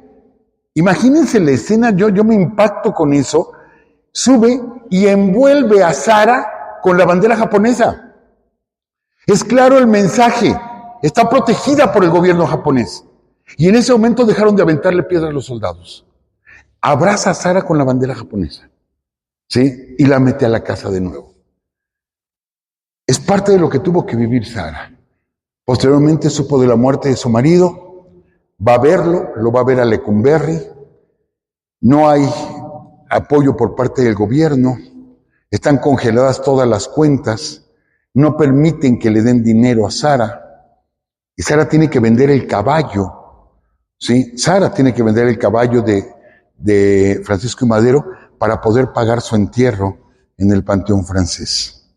imagínense la escena, yo me impacto con eso, sube y envuelve a Sara con la bandera japonesa. Es claro el mensaje, está protegida por el gobierno japonés. Y en ese momento dejaron de aventarle piedras a los soldados. Abraza a Sara con la bandera japonesa, ¿sí? Y la mete a la casa de nuevo. Es parte de lo que tuvo que vivir Sara. Posteriormente supo de la muerte de su marido, va a verlo, lo va a ver a Lecumberri, no hay apoyo por parte del gobierno, están congeladas todas las cuentas, no permiten que le den dinero a Sara, y Sara tiene que vender el caballo, ¿sí? Sara tiene que vender el caballo de Francisco y Madero para poder pagar su entierro en el Panteón Francés.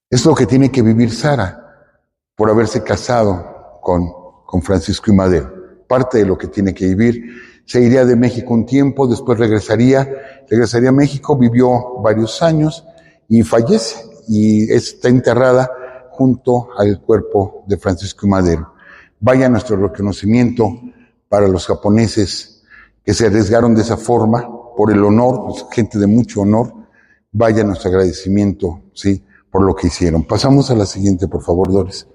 Es lo que tiene que vivir Sara por haberse casado con Francisco y Madero. Parte de lo que tiene que vivir. Se iría de México un tiempo, después regresaría a México, vivió varios años y fallece y está enterrada junto al cuerpo de Francisco y Madero. Vaya nuestro reconocimiento para los japoneses que se arriesgaron de esa forma por el honor, pues, gente de mucho honor. Vaya nuestro agradecimiento, ¿sí?, por lo que hicieron. Pasamos a la siguiente, por favor, Doris.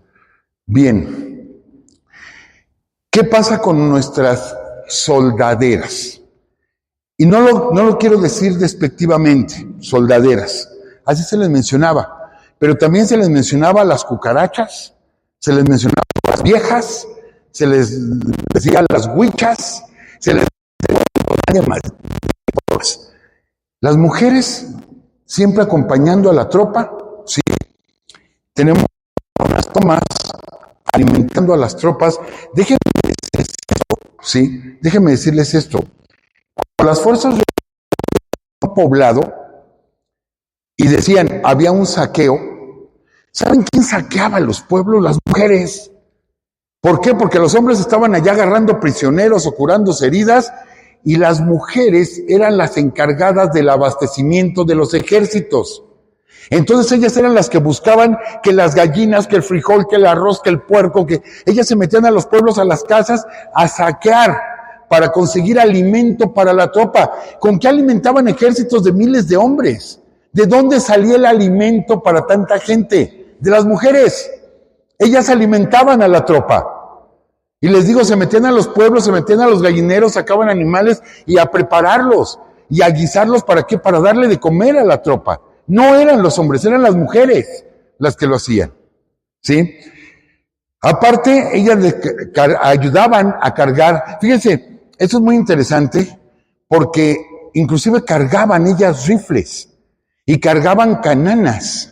Bien, ¿qué pasa con nuestras soldaderas? Y no lo quiero decir despectivamente, soldaderas, así se les mencionaba, pero también se les mencionaba a las cucarachas, se les mencionaba a las viejas, se les decía a las huichas, se les decía más. Las mujeres siempre acompañando a la tropa, sí, tenemos unas tomas alimentando a las tropas. Déjenme decirles esto, ¿sí? Déjenme decirles esto. Cuando las fuerzas de un poblado y decían, había un saqueo, ¿saben quién saqueaba los pueblos? Las mujeres. ¿Por qué? Porque los hombres estaban allá agarrando prisioneros o curándose heridas y las mujeres eran las encargadas del abastecimiento de los ejércitos. Entonces ellas eran las que buscaban que las gallinas, que el frijol, que el arroz, que el puerco, que ellas se metían a los pueblos, a las casas, a saquear para conseguir alimento para la tropa. ¿Con qué alimentaban ejércitos de miles de hombres? ¿De dónde salía el alimento para tanta gente? De las mujeres. Ellas alimentaban a la tropa. Y les digo, se metían a los pueblos, se metían a los gallineros, sacaban animales y a prepararlos y a guisarlos. ¿Para qué? Para darle de comer a la tropa. No eran los hombres, eran las mujeres las que lo hacían, ¿sí? Aparte, ellas les ayudaban a cargar. Fíjense, esto es muy interesante porque inclusive cargaban ellas rifles y cargaban cananas.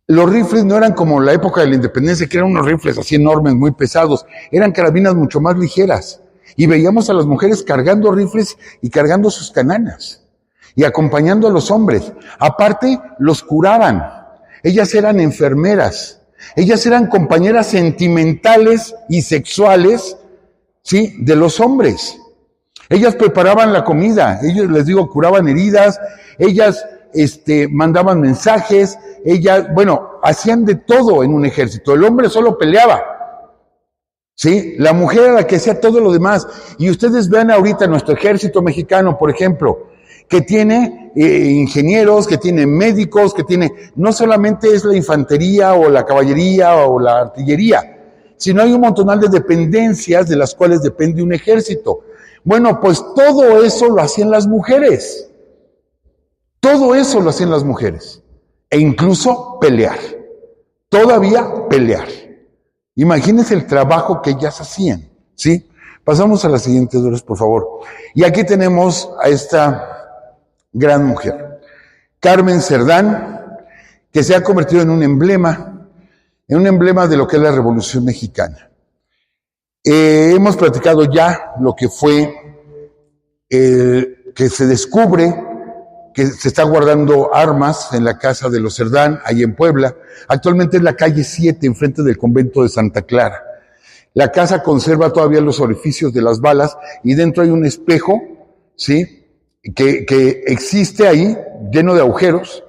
Los rifles no eran como la época de la independencia, que eran unos rifles así enormes, muy pesados. Eran carabinas mucho más ligeras. Y veíamos a las mujeres cargando rifles y cargando sus cananas y acompañando a los hombres. Aparte, los curaban. Ellas eran enfermeras. Ellas eran compañeras sentimentales y sexuales, ¿sí?, de los hombres. Ellas preparaban la comida. Ellos, les digo, curaban heridas. Ellas mandaban mensajes. Ellas, hacían de todo en un ejército. El hombre solo peleaba. ¿Sí? La mujer era la que hacía todo lo demás. Y ustedes vean ahorita nuestro ejército mexicano, por ejemplo, que tiene ingenieros, que tiene médicos, que tiene, no solamente es la infantería o la caballería o la artillería, sino hay un montonal de dependencias de las cuales depende un ejército. Bueno, pues todo eso lo hacían las mujeres. Todo eso lo hacían las mujeres. E incluso pelear. Todavía pelear. Imagínense el trabajo que ellas hacían, ¿sí? Pasamos a la siguiente, Dolores, por favor. Y aquí tenemos a esta gran mujer, Carmen Cerdán, que se ha convertido en un emblema de lo que es la Revolución Mexicana. Hemos platicado ya lo que fue, que se descubre que se está guardando armas en la casa de los Cerdán, ahí en Puebla. Actualmente es la calle 7, enfrente del convento de Santa Clara. La casa conserva todavía los orificios de las balas y dentro hay un espejo, ¿sí?, que existe ahí, lleno de agujeros,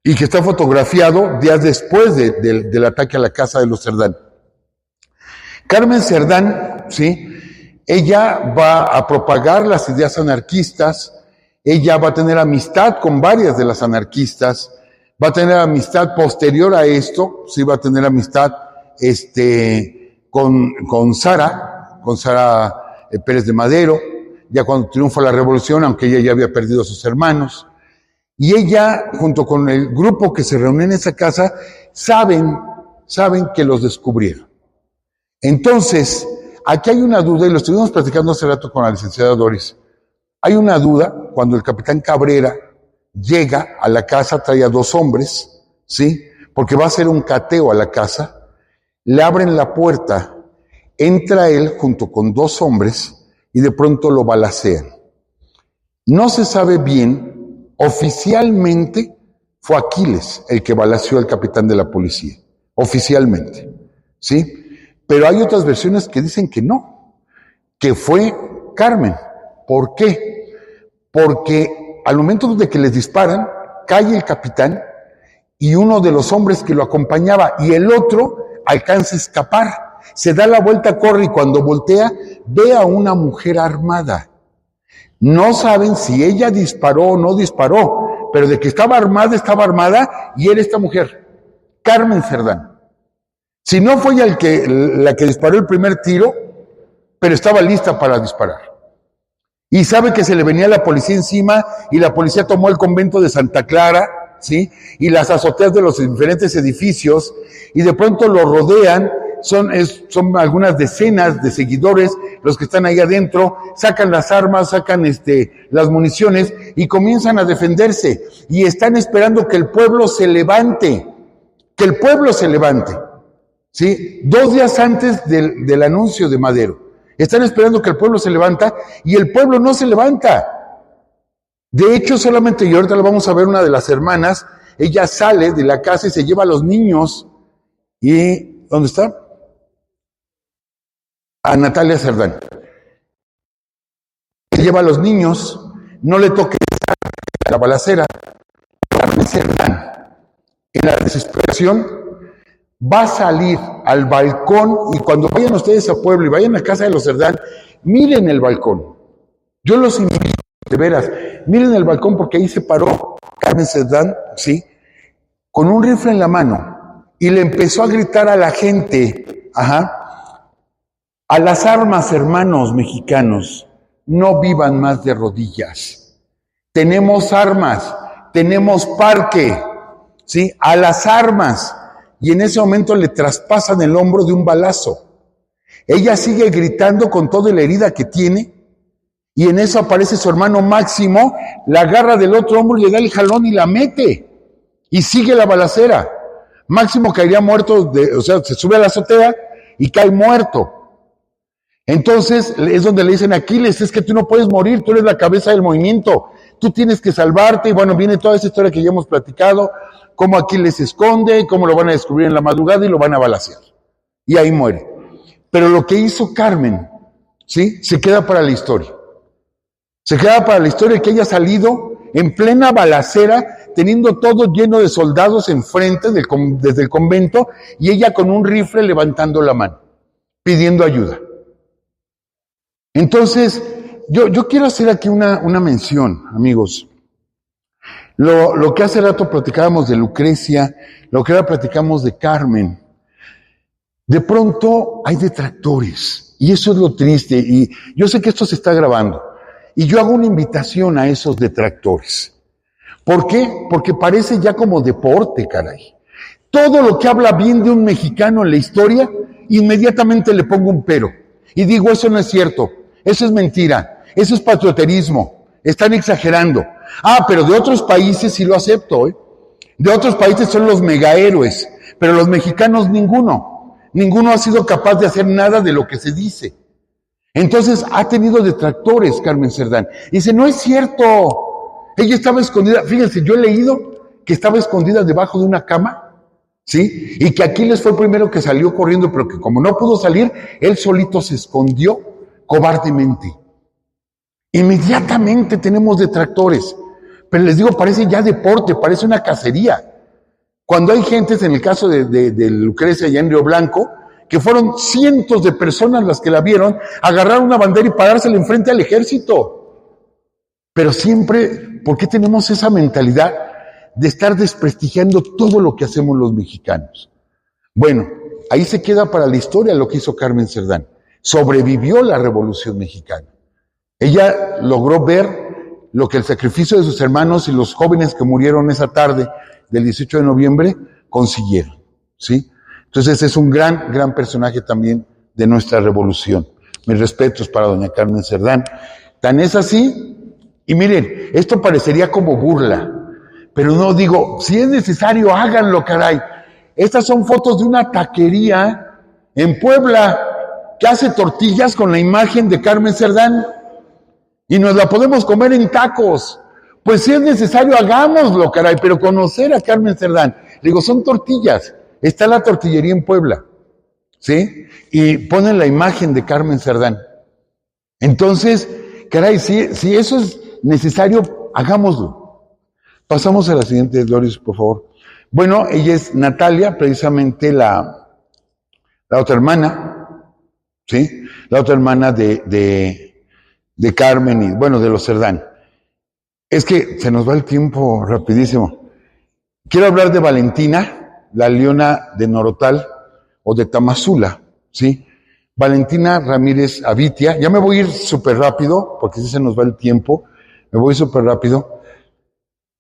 y que está fotografiado días después del ataque a la casa de los Cerdán. Carmen Cerdán, ¿sí?, ella va a propagar las ideas anarquistas. Ella va a tener amistad con varias de las anarquistas, va a tener amistad posterior a esto, sí va a tener amistad con Sara Pérez de Madero, ya cuando triunfa la revolución, aunque ella ya había perdido a sus hermanos. Y ella, junto con el grupo que se reúne en esa casa, saben que los descubrieron. Entonces, aquí hay una duda, y lo estuvimos platicando hace rato con la licenciada Doris. Hay una duda cuando el capitán Cabrera llega a la casa, trae a 2 hombres, ¿sí?, porque va a hacer un cateo a la casa, le abren la puerta, entra él junto con 2 hombres y de pronto lo balacean. No se sabe bien, oficialmente fue Aquiles el que balaceó al capitán de la policía, oficialmente, ¿sí? Pero hay otras versiones que dicen que no, que fue Carmen. ¿Por qué? Porque al momento de que les disparan, cae el capitán y uno de los hombres que lo acompañaba y el otro alcanza a escapar. Se da la vuelta, corre y cuando voltea ve a una mujer armada. No saben si ella disparó o no disparó, pero de que estaba armada y era esta mujer, Carmen Cerdán. Si no fue ella la que disparó el primer tiro, pero estaba lista para disparar. Y sabe que se le venía la policía encima y la policía tomó el convento de Santa Clara, ¿sí?, y las azoteas de los diferentes edificios y de pronto lo rodean. Son algunas decenas de seguidores los que están ahí adentro, sacan las armas, sacan las municiones y comienzan a defenderse y están esperando que el pueblo se levante, ¿sí? 2 días antes del anuncio de Madero. Están esperando que el pueblo se levanta y el pueblo no se levanta. De hecho, solamente, y ahorita lo vamos a ver, una de las hermanas, ella sale de la casa y se lleva a los niños. ¿Y dónde está? A Natalia Cerdán. Se lleva a los niños, no le toque la balacera, Carmen Cerdán, en la desesperación, va a salir al balcón, y cuando vayan ustedes a Puebla y vayan a casa de los Cerdán, miren el balcón. Yo los invito, de veras, miren el balcón, porque ahí se paró Carmen Cerdán, ¿sí?, con un rifle en la mano, y le empezó a gritar a la gente, a las armas, hermanos mexicanos, no vivan más de rodillas. Tenemos armas, tenemos parque, ¿sí?, a las armas. Y en ese momento le traspasan el hombro de un balazo. Ella sigue gritando con toda la herida que tiene, y en eso aparece su hermano Máximo, la agarra del otro hombro y le da el jalón y la mete. Y sigue la balacera. Máximo caería muerto, se sube a la azotea y cae muerto. Entonces es donde le dicen a Aquiles, es que tú no puedes morir, tú eres la cabeza del movimiento, tú tienes que salvarte. Y bueno, viene toda esa historia que ya hemos platicado, cómo Aquiles se esconde, cómo lo van a descubrir en la madrugada y lo van a balacear. Y ahí muere. Pero lo que hizo Carmen, ¿sí?, se queda para la historia. Se queda para la historia que ella ha salido en plena balacera, teniendo todo lleno de soldados enfrente desde el convento, y ella con un rifle levantando la mano, pidiendo ayuda. Entonces, yo quiero hacer aquí una mención, amigos. Lo que hace rato platicábamos de Lucrecia, lo que ahora platicamos de Carmen. De pronto hay detractores, y eso es lo triste, y yo sé que esto se está grabando, y yo hago una invitación a esos detractores. ¿Por qué? Porque parece ya como deporte, caray. Todo lo que habla bien de un mexicano en la historia, inmediatamente le pongo un pero. Y digo, eso no es cierto, eso es mentira, eso es patrioterismo, están exagerando. Pero de otros países sí lo acepto, ¿eh? De otros países son los megahéroes, pero los mexicanos ninguno ha sido capaz de hacer nada de lo que se dice. Entonces ha tenido detractores Carmen Cerdán. Y dice, no es cierto, ella estaba escondida. Fíjense, yo he leído que estaba escondida debajo de una cama, ¿sí? Y que Aquiles fue el primero que salió corriendo, pero que como no pudo salir, él solito se escondió cobardemente. Inmediatamente tenemos detractores. Pero les digo, parece ya deporte, parece una cacería. Cuando hay gentes, en el caso de Lucrecia allá en Río Blanco, que fueron cientos de personas las que la vieron, agarrar una bandera y parársela enfrente al ejército. Pero siempre, ¿por qué tenemos esa mentalidad de estar desprestigiando todo lo que hacemos los mexicanos? Bueno, ahí se queda para la historia lo que hizo Carmen Cerdán. Sobrevivió la Revolución Mexicana. Ella logró ver lo que el sacrificio de sus hermanos y los jóvenes que murieron esa tarde del 18 de noviembre consiguieron, ¿sí? Entonces es un gran personaje también de nuestra revolución. Mis respetos para doña Carmen Cerdán. Tan es así, y miren, esto parecería como burla, pero no, digo, si es necesario, háganlo, caray. Estas son fotos de una taquería en Puebla que hace tortillas con la imagen de Carmen Cerdán y nos la podemos comer en tacos. Pues si es necesario, hagámoslo, caray, pero conocer a Carmen Cerdán. Digo, son tortillas. Está la tortillería en Puebla, ¿sí? Y ponen la imagen de Carmen Cerdán. Entonces, caray, si eso es necesario, hagámoslo. Pasamos a la siguiente, Doris, por favor. Bueno, ella es Natalia, precisamente la otra hermana, ¿sí? La otra hermana de Carmen y, bueno, de los Cerdán. Es que se nos va el tiempo rapidísimo. Quiero hablar de Valentina, la leona de Norotal o de Tamazula, ¿sí? Valentina Ramírez Avitia. Ya me voy a ir súper rápido, porque si se nos va el tiempo, me voy súper rápido.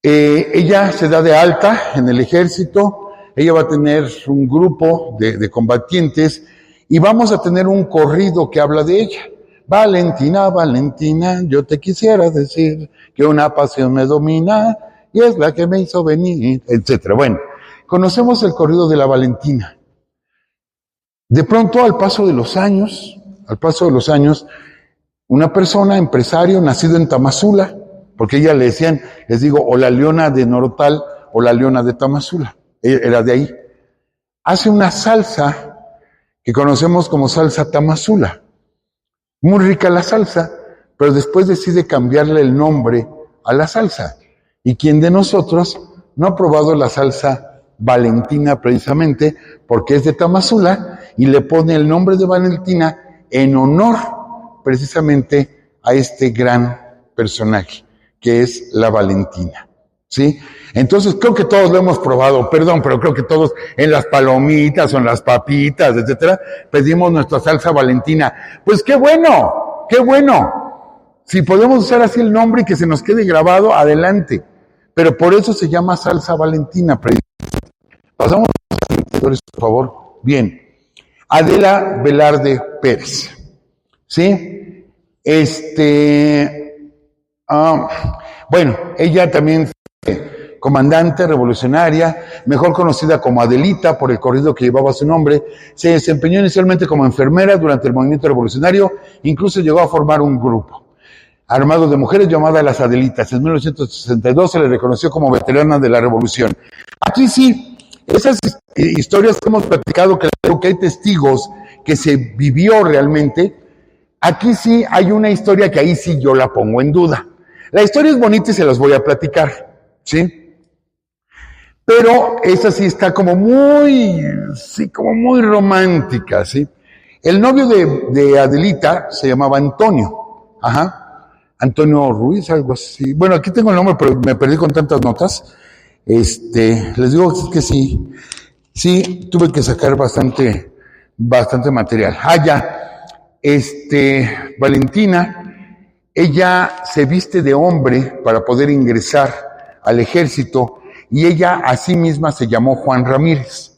Ella se da de alta en el ejército, ella va a tener un grupo de combatientes y vamos a tener un corrido que habla de ella. Valentina, Valentina, yo te quisiera decir que una pasión me domina y es la que me hizo venir, etcétera. Bueno, conocemos el corrido de la Valentina. De pronto, al paso de los años, una persona, empresario, nacido en Tamazula, porque ella le decían, les digo, o la leona de Norotal o la leona de Tamazula, era de ahí, hace una salsa que conocemos como salsa Tamazula. Muy rica la salsa, pero después decide cambiarle el nombre a la salsa. ¿Y quién de nosotros no ha probado la salsa Valentina precisamente porque es de Tamazula y le pone el nombre de Valentina en honor precisamente a este gran personaje que es la Valentina, ¿sí? Entonces creo que todos lo hemos probado, perdón, pero creo que todos en las palomitas o en las papitas, etcétera, pedimos nuestra salsa Valentina. Pues qué bueno, qué bueno. Si podemos usar así el nombre y que se nos quede grabado, adelante. Pero por eso se llama salsa Valentina. Pasamos a los siguientes, por favor. Bien. Adela Velarde Pérez. ¿Sí? Bueno, ella también fue comandante revolucionaria, mejor conocida como Adelita por el corrido que llevaba su nombre. Se desempeñó inicialmente como enfermera durante el movimiento revolucionario, incluso llegó a formar un grupo armado de mujeres llamada Las Adelitas. En 1962 se le reconoció como veterana de la revolución. Aquí sí, esas historias que hemos platicado, que hay testigos que se vivió realmente, aquí sí hay una historia que ahí sí yo la pongo en duda. La historia es bonita y se las voy a platicar, ¿sí? Pero esa sí está como muy romántica, ¿sí? El novio de Adelita se llamaba Antonio, Antonio Ruiz, algo así. Bueno, aquí tengo el nombre, pero me perdí con tantas notas. Les digo que sí, tuve que sacar bastante material. Valentina, ella se viste de hombre para poder ingresar al ejército y ella a sí misma se llamó Juan Ramírez,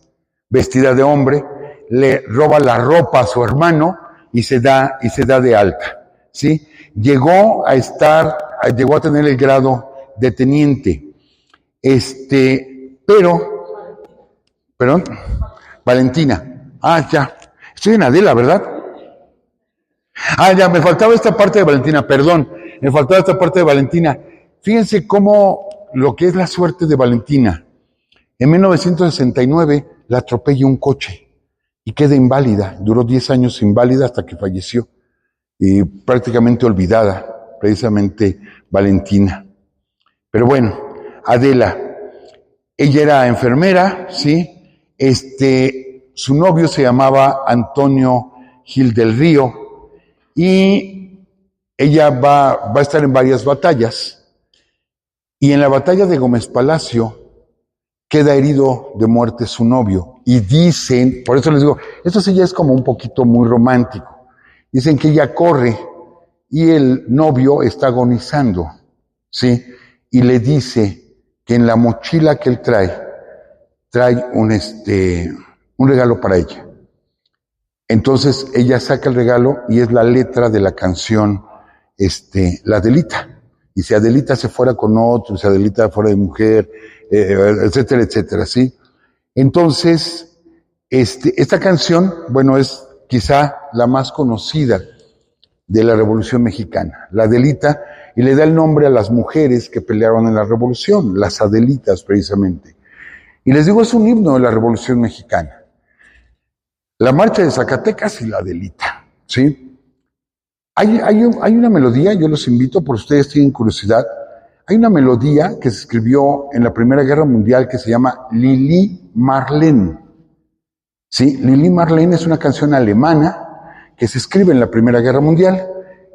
vestida de hombre, le roba la ropa a su hermano y se da de alta, ¿sí? Llegó a tener el grado de teniente, Valentina, ya, estoy en Adela, ¿verdad? Ya, me faltaba esta parte de Valentina, Fíjense cómo lo que es la suerte de Valentina. En 1969 la atropella un coche y queda inválida, duró 10 años inválida hasta que falleció. Y prácticamente olvidada, precisamente Valentina. Pero bueno, Adela, ella era enfermera, ¿sí? Su novio se llamaba Antonio Gil del Río y ella va a estar en varias batallas. Y en la batalla de Gómez Palacio queda herido de muerte su novio. Y dicen, por eso les digo, esto sí ya es como un poquito muy romántico. Dicen que ella corre y el novio está agonizando, ¿sí? Y le dice que en la mochila que él trae un regalo para ella. Entonces ella saca el regalo y es la letra de la canción, La Adelita. Y si Adelita se fuera con otro, si Adelita fuera de mujer, etcétera, etcétera, ¿sí? Entonces, esta canción, bueno, es quizá la más conocida de la Revolución Mexicana, la Adelita, y le da el nombre a las mujeres que pelearon en la Revolución, las Adelitas precisamente. Y les digo, es un himno de la Revolución Mexicana. La marcha de Zacatecas y la Adelita, ¿sí? Hay una melodía, yo los invito, por ustedes tienen curiosidad, hay una melodía que se escribió en la Primera Guerra Mundial que se llama Lili Marleen. Sí, Lili Marleen es una canción alemana que se escribe en la Primera Guerra Mundial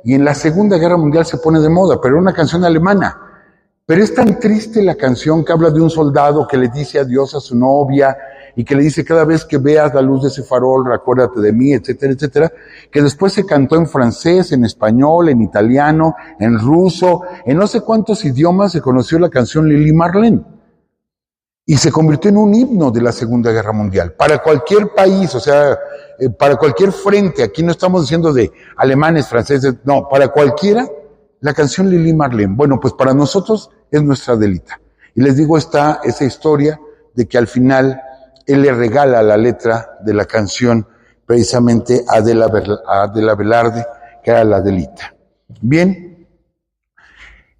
y en la Segunda Guerra Mundial se pone de moda, pero es una canción alemana. Pero es tan triste la canción que habla de un soldado que le dice adiós a su novia y que le dice cada vez que veas la luz de ese farol, acuérdate de mí, etcétera, etcétera, que después se cantó en francés, en español, en italiano, en ruso, en no sé cuántos idiomas se conoció la canción Lili Marleen. Y se convirtió en un himno de la Segunda Guerra Mundial. Para cualquier país, o sea, para cualquier frente, aquí no estamos diciendo de alemanes, franceses, no, para cualquiera, la canción Lili Marleen. Bueno, pues para nosotros es nuestra Adelita. Y les digo, está esa historia de que al final él le regala la letra de la canción precisamente a Adela Velarde, que era la Adelita. Bien.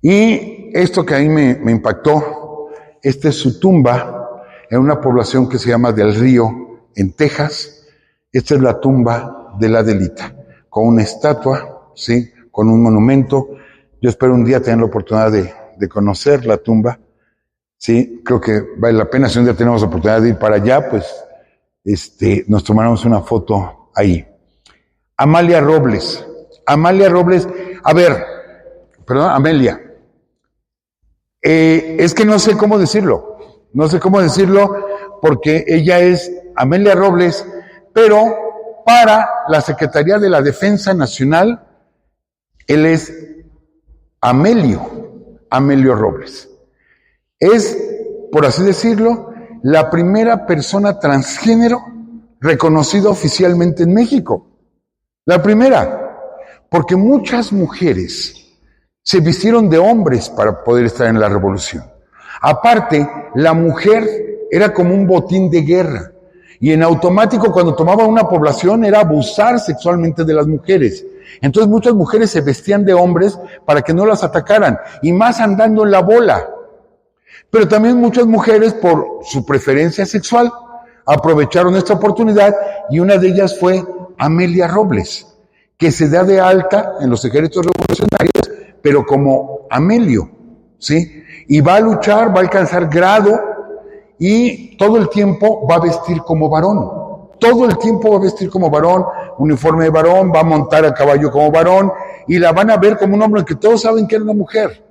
Y esto que a mí me impactó, esta es su tumba en una población que se llama Del Río, en Texas. Esta es la tumba de la Adelita, con una estatua, ¿sí? Con un monumento. Yo espero un día tener la oportunidad de conocer la tumba. Sí, creo que vale la pena. Si un día tenemos oportunidad de ir para allá, pues nos tomaremos una foto ahí. Amalia Robles. Amalia Robles, a ver, perdón, Amelia. Es que no sé cómo decirlo. No sé cómo decirlo porque ella es Amelia Robles, pero para la Secretaría de la Defensa Nacional, él es Amelio Robles. Es, por así decirlo, la primera persona transgénero reconocida oficialmente en México. La primera, porque muchas mujeres se vistieron de hombres para poder estar en la revolución. Aparte, la mujer era como un botín de guerra. Y en automático, cuando tomaba una población, era abusar sexualmente de las mujeres. Entonces muchas mujeres se vestían de hombres para que no las atacaran, y más andando en la bola. Pero también muchas mujeres, por su preferencia sexual, aprovecharon esta oportunidad, y una de ellas fue Amelia Robles, que se da de alta en los ejércitos revolucionarios, pero como Amelio, ¿sí? Y va a luchar, va a alcanzar grado, y todo el tiempo va a vestir como varón. Todo el tiempo va a vestir como varón, uniforme de varón, va a montar a caballo como varón, y la van a ver como un hombre que todos saben que era una mujer.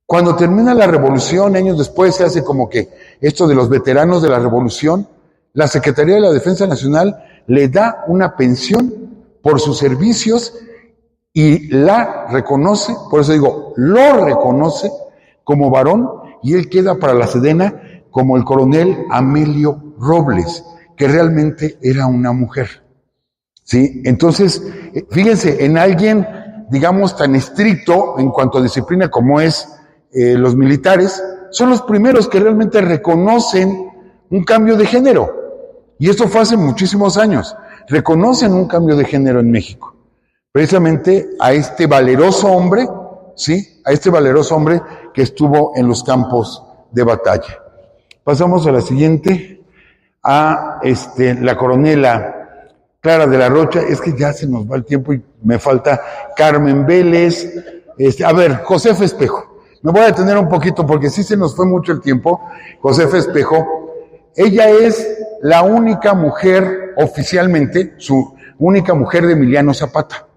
Cuando termina la revolución, años después, se hace como que esto de los veteranos de la revolución, la Secretaría de la Defensa Nacional le da una pensión por sus servicios y la reconoce, por eso digo, lo reconoce como varón, y él queda para la Sedena como el coronel Amelio Robles, que realmente era una mujer. ¿Sí? Entonces, fíjense, en alguien, digamos, tan estricto en cuanto a disciplina como es los militares, son los primeros que realmente reconocen un cambio de género. Y esto fue hace muchísimos años. Reconocen un cambio de género en México. Precisamente a este valeroso hombre, ¿sí? A este valeroso hombre que estuvo en los campos de batalla. Pasamos a la siguiente, a la coronela Clara de la Rocha. Es que ya se nos va el tiempo y me falta Carmen Vélez. A ver, Josefa Espejo. Me voy a detener un poquito porque sí se nos fue mucho el tiempo. Josefa Espejo. Ella es la única mujer, oficialmente, su única mujer de Emiliano Zapata.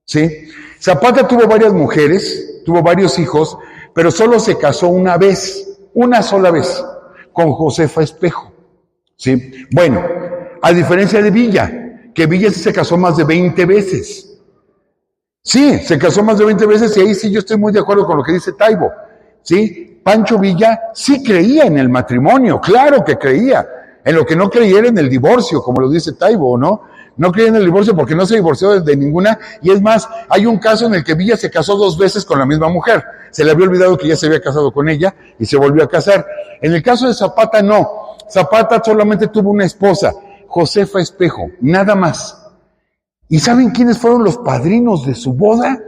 ¿Sí? Zapata tuvo varias mujeres, tuvo varios hijos, pero solo se casó una sola vez, con Josefa Espejo. ¿Sí? Bueno, a diferencia de Villa, que Villa sí se casó más de 20 veces. Sí, se casó más de 20 veces, y ahí sí yo estoy muy de acuerdo con lo que dice Taibo. ¿Sí? Pancho Villa sí creía en el matrimonio, claro que creía. En lo que no creía era en el divorcio, como lo dice Taibo, ¿no? No creía en el divorcio porque no se divorció de ninguna, y es más, hay un caso en el que Villa se casó 2 veces con la misma mujer. Se le había olvidado que ya se había casado con ella y se volvió a casar. En el caso de Zapata, no. Zapata solamente tuvo una esposa, Josefa Espejo, nada más. ¿Y saben quiénes fueron los padrinos de su boda?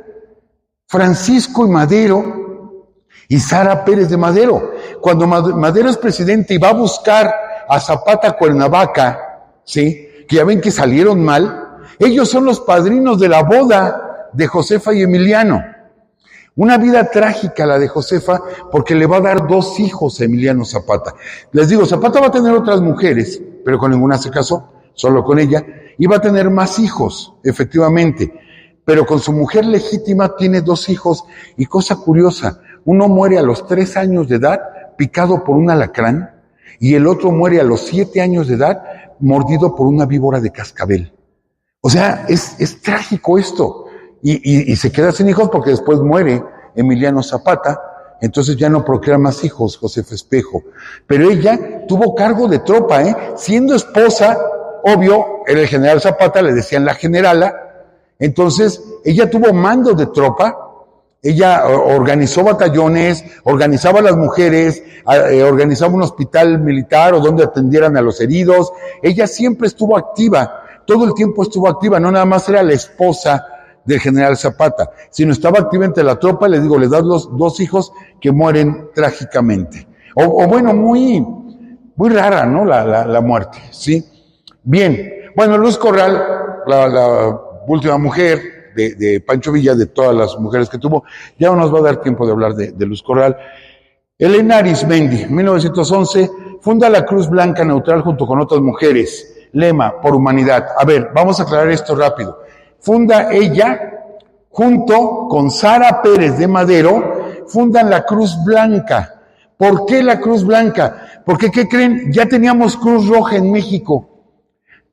Francisco y Madero y Sara Pérez de Madero. Cuando Madero es presidente y va a buscar a Zapata a Cuernavaca, ¿sí? Que ya ven que salieron mal, ellos son los padrinos de la boda de Josefa y Emiliano. Una vida trágica la de Josefa, porque le va a dar 2 hijos a Emiliano Zapata. Les digo, Zapata va a tener otras mujeres, pero con ninguna se casó, solo con ella, y va a tener más hijos, efectivamente, pero con su mujer legítima tiene 2 hijos, y cosa curiosa, uno muere a los 3 años de edad picado por un alacrán, y el otro muere a los 7 años de edad mordido por una víbora de cascabel. O sea, es trágico esto. Y se queda sin hijos porque después muere Emiliano Zapata, entonces ya no procrea más hijos Josefa Espejo. Pero ella tuvo cargo de tropa, siendo esposa, obvio, era el general Zapata, le decían la generala, entonces ella tuvo mando de tropa. Ella organizó batallones, organizaba a las mujeres, organizaba un hospital militar o donde atendieran a los heridos. Ella siempre estuvo activa, todo el tiempo estuvo activa, no nada más era la esposa del general Zapata, sino estaba activa entre la tropa. Les digo, le da los 2 hijos que mueren trágicamente. O bueno, muy rara, ¿no? La muerte, ¿sí? Bien, bueno, Luz Corral, la última mujer de Pancho Villa, de todas las mujeres que tuvo, ya no nos va a dar tiempo de hablar de Luz Corral. Elena Arizmendi, 1911, funda la Cruz Blanca Neutral junto con otras mujeres. Lema, por humanidad. A ver, vamos a aclarar esto rápido. Funda ella, junto con Sara Pérez de Madero, fundan la Cruz Blanca. ¿Por qué la Cruz Blanca? Porque, ¿qué creen? Ya teníamos Cruz Roja en México.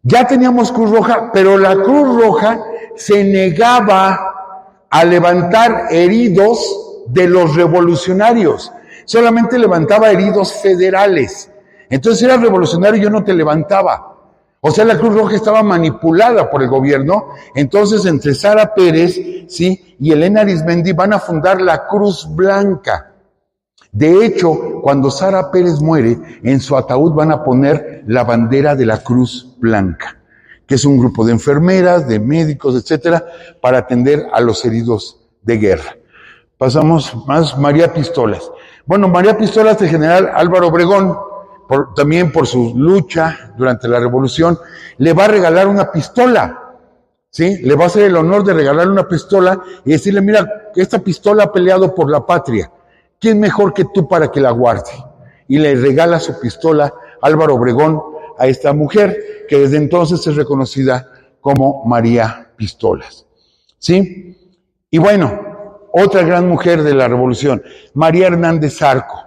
Ya teníamos Cruz Roja, pero la Cruz Roja se negaba a levantar heridos de los revolucionarios. Solamente levantaba heridos federales. Entonces, si eras revolucionario, yo no te levantaba. O sea, la Cruz Roja estaba manipulada por el gobierno. Entonces, entre Sara Pérez, ¿sí?, y Elena Arizmendi van a fundar la Cruz Blanca. De hecho, cuando Sara Pérez muere, en su ataúd van a poner la bandera de la Cruz Blanca, que es un grupo de enfermeras, de médicos, etcétera, para atender a los heridos de guerra. Pasamos más, María Pistolas. Bueno, María Pistolas, del general Álvaro Obregón, también por su lucha durante la Revolución, le va a regalar una pistola, ¿sí? Le va a hacer el honor de regalarle una pistola y decirle, mira, esta pistola ha peleado por la patria. ¿Quién mejor que tú para que la guarde? Y le regala su pistola Álvaro Obregón a esta mujer, que desde entonces es reconocida como María Pistolas, ¿sí? Y bueno, otra gran mujer de la Revolución, María Hernández Zarco,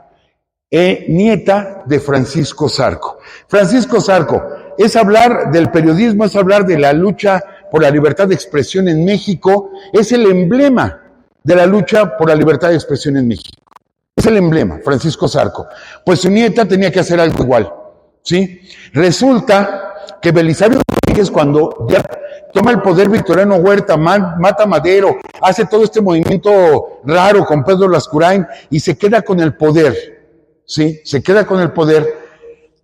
nieta de Francisco Zarco. Francisco Zarco es hablar del periodismo, es hablar de la lucha por la libertad de expresión en México, es el emblema de la lucha por la libertad de expresión en México. Es el emblema, Francisco Zarco. Pues su nieta tenía que hacer algo igual, ¿sí? Resulta que Belisario Domínguez, cuando ya toma el poder Victoriano Huerta, mata a Madero, hace todo este movimiento raro con Pedro Lascurain y se queda con el poder, ¿sí? Se queda con el poder.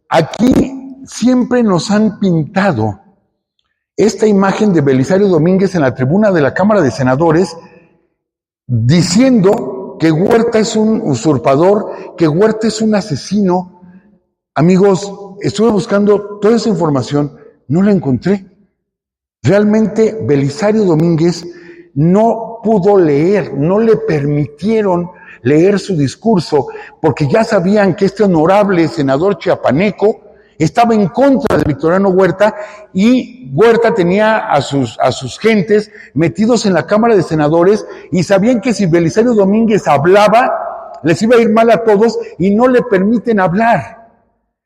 Aquí siempre nos han pintado esta imagen de Belisario Domínguez en la tribuna de la Cámara de Senadores diciendo que Huerta es un usurpador, que Huerta es un asesino. Amigos, estuve buscando toda esa información, no la encontré. Realmente Belisario Domínguez no pudo leer, no le permitieron leer su discurso, porque ya sabían que este honorable senador chiapaneco estaba en contra de Victoriano Huerta y Huerta tenía a sus gentes metidos en la Cámara de Senadores y sabían que si Belisario Domínguez hablaba, les iba a ir mal a todos y no le permiten hablar.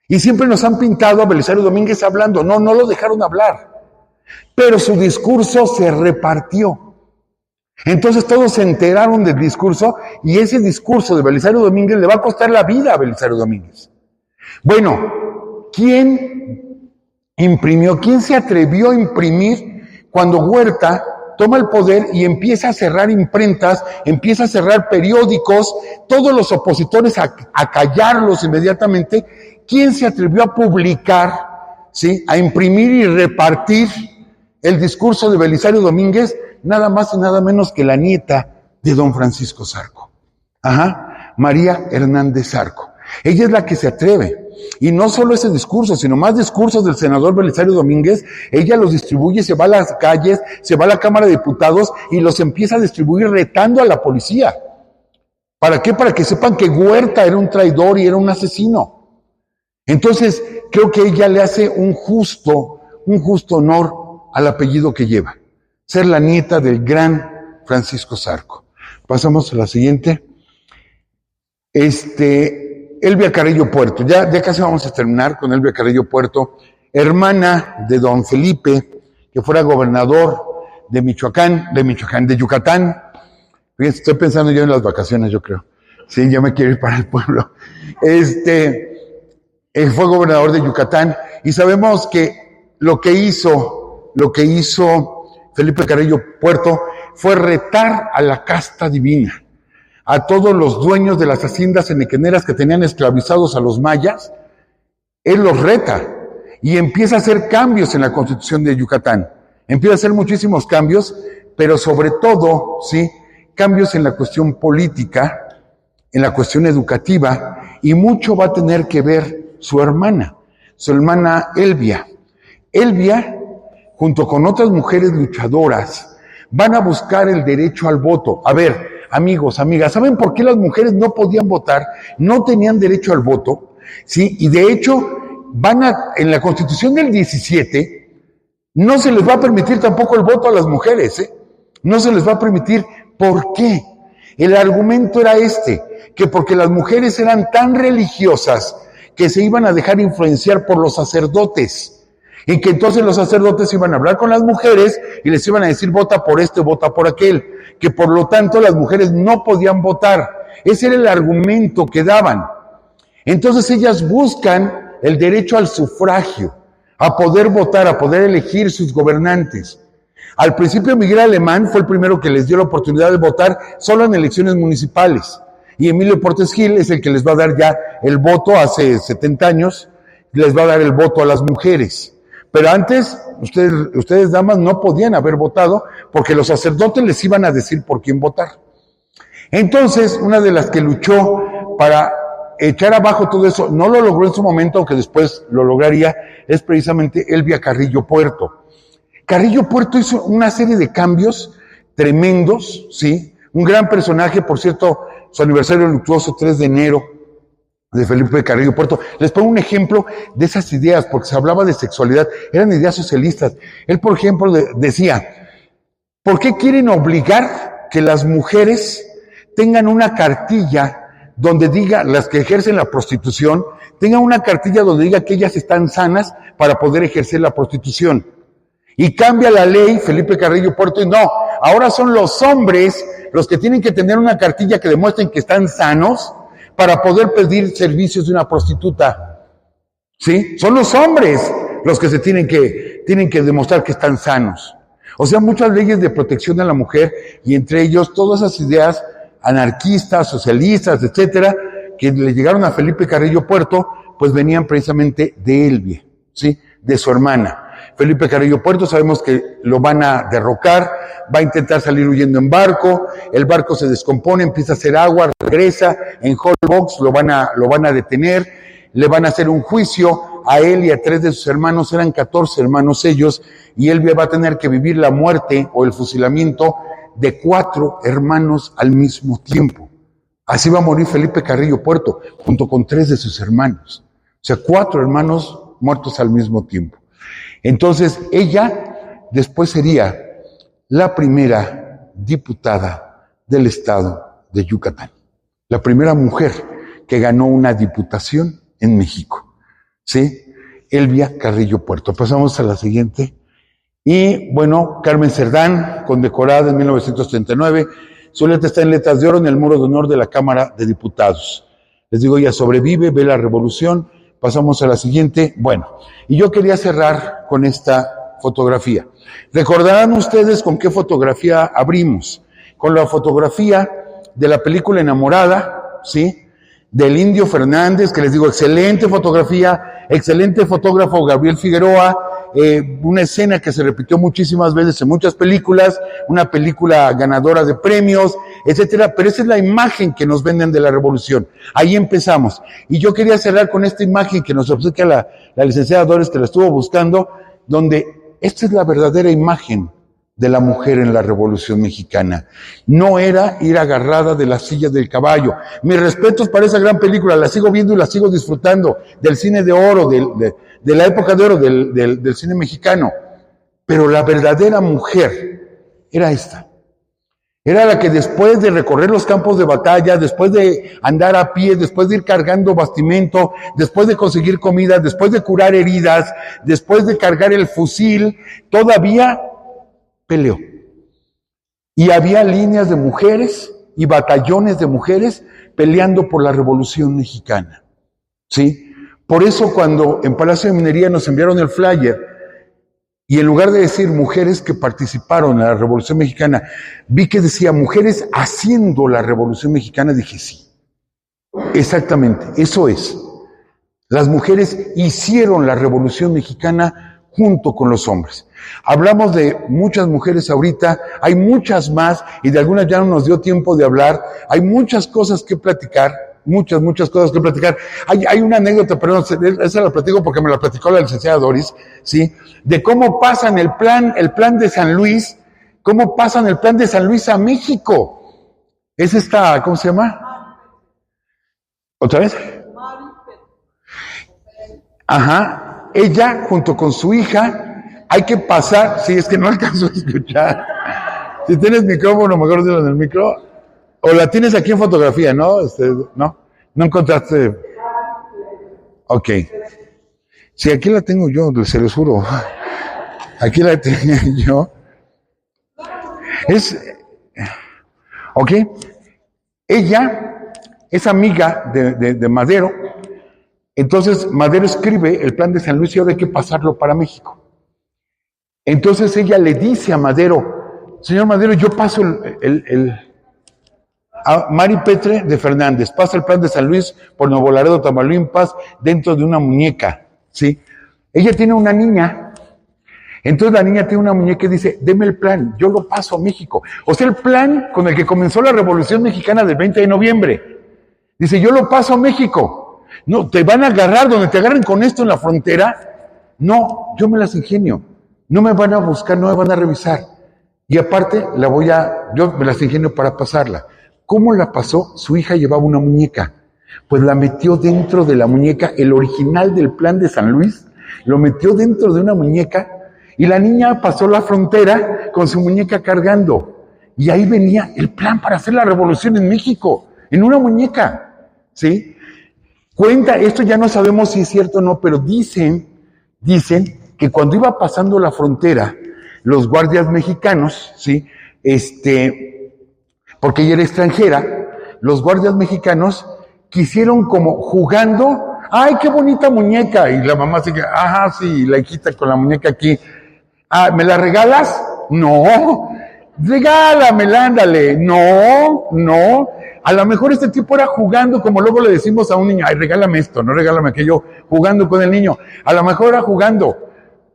Y siempre nos han pintado a Belisario Domínguez hablando. No lo dejaron hablar. Pero su discurso se repartió. Entonces todos se enteraron del discurso y ese discurso de Belisario Domínguez le va a costar la vida a Belisario Domínguez. Bueno, ¿quién imprimió? ¿Quién se atrevió a imprimir cuando Huerta toma el poder y empieza a cerrar imprentas, empieza a cerrar periódicos, todos los opositores a callarlos inmediatamente? ¿Quién se atrevió a publicar, ¿sí?, a imprimir y repartir el discurso de Belisario Domínguez? Nada más y nada menos que la nieta de don Francisco Zarco. María Hernández Zarco. Ella es la que se atreve. Y no solo ese discurso, sino más discursos del senador Belisario Domínguez. Ella los distribuye, se va a las calles, se va a la Cámara de Diputados y los empieza a distribuir retando a la policía. ¿Para qué? Para que sepan que Huerta era un traidor y era un asesino. Entonces, creo que ella le hace un justo honor al apellido que lleva. Ser la nieta del gran Francisco Zarco. Pasamos a la siguiente. Elvia Carrillo Puerto. Ya casi vamos a terminar con Elvia Carrillo Puerto, hermana de don Felipe, que fuera gobernador de de Yucatán. Fíjense, estoy pensando yo en las vacaciones, yo creo. Sí, ya me quiero ir para el pueblo. Fue gobernador de Yucatán y sabemos que lo que hizo Felipe Carrillo Puerto fue retar a la casta divina, a todos los dueños de las haciendas enequeneras que tenían esclavizados a los mayas. Él los reta y empieza a hacer cambios en la Constitución de Yucatán. Empieza a hacer muchísimos cambios, pero sobre todo, sí, cambios en la cuestión política, en la cuestión educativa, y mucho va a tener que ver su hermana Elvia. Elvia, junto con otras mujeres luchadoras, van a buscar el derecho al voto. A ver, Amigos, amigas, ¿saben por qué las mujeres no podían votar? No tenían derecho al voto, ¿sí? Y de hecho, en la Constitución del 17, no se les va a permitir tampoco el voto a las mujeres, ¿eh? No se les va a permitir. ¿Por qué? El argumento era que porque las mujeres eran tan religiosas que se iban a dejar influenciar por los sacerdotes, y que entonces los sacerdotes iban a hablar con las mujeres y les iban a decir vota por este, vota por aquel, que por lo tanto las mujeres no podían votar. Ese era el argumento que daban. Entonces ellas buscan el derecho al sufragio, a poder votar, a poder elegir sus gobernantes. Al principio Miguel Alemán fue el primero que les dio la oportunidad de votar solo en elecciones municipales. Y Emilio Portes Gil es el que les va a dar ya el voto hace 70 años, les va a dar el voto a las mujeres. Pero antes, ustedes damas, no podían haber votado porque los sacerdotes les iban a decir por quién votar. Entonces, una de las que luchó para echar abajo todo eso, no lo logró en su momento, aunque después lo lograría, es precisamente Elvia Carrillo Puerto. Carrillo Puerto hizo una serie de cambios tremendos, ¿sí? Un gran personaje, por cierto, su aniversario luctuoso, 3 de enero, de Felipe Carrillo Puerto. Les pongo un ejemplo de esas ideas, porque se hablaba de sexualidad, eran ideas socialistas. Él, por ejemplo, decía, ¿por qué quieren obligar que las mujeres tengan una cartilla donde diga, las que ejercen la prostitución, tengan una cartilla donde diga que ellas están sanas para poder ejercer la prostitución? Y cambia la ley, Felipe Carrillo Puerto, y no, ahora son los hombres los que tienen que tener una cartilla que demuestren que están sanos para poder pedir servicios de una prostituta. ¿Sí? Son los hombres los que tienen que demostrar que están sanos. O sea, muchas leyes de protección de la mujer, y entre ellos todas esas ideas anarquistas, socialistas, etcétera, que le llegaron a Felipe Carrillo Puerto, pues venían precisamente de Elvia, ¿sí? De su hermana. Felipe Carrillo Puerto, sabemos que lo van a derrocar, va a intentar salir huyendo en barco, el barco se descompone, empieza a hacer agua, regresa, en Holbox lo van a detener, le van a hacer un juicio a él y a 3 de sus hermanos, eran 14 hermanos ellos, y Elvia va a tener que vivir la muerte o el fusilamiento de 4 hermanos al mismo tiempo. Así va a morir Felipe Carrillo Puerto, junto con 3 de sus hermanos. O sea, 4 hermanos muertos al mismo tiempo. Entonces, ella después sería la primera diputada del estado de Yucatán. La primera mujer que ganó una diputación en México. ¿Sí? Elvia Carrillo Puerto. Pasamos a la siguiente. Y bueno, Carmen Cerdán, condecorada en 1939. Su letra está en letras de oro en el muro de honor de la Cámara de Diputados. Les digo, ella sobrevive, ve la revolución. Pasamos a la siguiente. Bueno, y yo quería cerrar con esta fotografía. ¿Recordarán ustedes con qué fotografía abrimos? Con la fotografía de la película Enamorada, ¿sí? Del Indio Fernández, que les digo, excelente fotografía, excelente fotógrafo Gabriel Figueroa, una escena que se repitió muchísimas veces en muchas películas, una película ganadora de premios, etcétera, pero esa es la imagen que nos venden de la revolución. Ahí empezamos. Y yo quería cerrar con esta imagen que nos obsequia la licenciada Doris, que la estuvo buscando, donde esta es la verdadera imagen de la mujer en la Revolución Mexicana. No era ir agarrada de la silla del caballo. Mis respetos para esa gran película, la sigo viendo y la sigo disfrutando, del cine de oro, de la época de oro del cine mexicano. Pero la verdadera mujer era esta. Era la que después de recorrer los campos de batalla, después de andar a pie, después de ir cargando bastimento, después de conseguir comida, después de curar heridas, después de cargar el fusil, todavía peleó. Y había líneas de mujeres y batallones de mujeres peleando por la Revolución Mexicana. ¿Sí? Por eso cuando en Palacio de Minería nos enviaron el flyer, y en lugar de decir mujeres que participaron en la Revolución Mexicana, vi que decía mujeres haciendo la Revolución Mexicana, dije sí, exactamente, eso es. Las mujeres hicieron la Revolución Mexicana junto con los hombres. Hablamos de muchas mujeres ahorita, hay muchas más, y de algunas ya no nos dio tiempo de hablar, hay muchas cosas que platicar, muchas cosas que platicar. Hay una anécdota, perdón, esa la platico porque me la platicó la licenciada Doris, ¿sí? De cómo pasan el plan de San Luis, cómo pasan el plan de San Luis a México. Es esta, ¿cómo se llama? ¿Otra vez? Ajá, ella junto con su hija, hay que pasar, sí, es que no alcanzo a escuchar. Si tienes micrófono, mejor dilo en el micro. O la tienes aquí en fotografía, ¿no? ¿No? ¿No encontraste? Ok. Sí, aquí la tengo yo, se los juro. Aquí la tengo yo. Ok. Ella es amiga de Madero. Entonces Madero escribe el plan de San Luis y ahora hay que pasarlo para México. Entonces ella le dice a Madero, señor Madero, yo paso a Mari Petre de Fernández, pasa el plan de San Luis por Nuevo Laredo, Tamaulipas, dentro de una muñeca, ¿sí? Ella tiene una niña, entonces la niña tiene una muñeca y dice, deme el plan, yo lo paso a México. O sea, el plan con el que comenzó la Revolución Mexicana del 20 de noviembre. Dice, yo lo paso a México. No, te van a agarrar, donde te agarren con esto en la frontera. No, yo me las ingenio. No me van a buscar, no me van a revisar. Y aparte, yo me las ingenio para pasarla. ¿Cómo la pasó? Su hija llevaba una muñeca. Pues la metió dentro de la muñeca, el original del plan de San Luis, lo metió dentro de una muñeca y la niña pasó la frontera con su muñeca cargando. Y ahí venía el plan para hacer la revolución en México, en una muñeca, ¿sí? Cuenta, esto ya no sabemos si es cierto o no, pero dicen que cuando iba pasando la frontera, los guardias mexicanos, ¿sí? Porque ella era extranjera, los guardias mexicanos quisieron como jugando, ¡ay, qué bonita muñeca! Y la mamá se queda, ajá, sí, la hijita con la muñeca aquí. Ah, ¿me la regalas? No, regálamela, ándale. No. A lo mejor este tipo era jugando, como luego le decimos a un niño, ay, regálame esto, no regálame aquello, jugando con el niño. A lo mejor era jugando,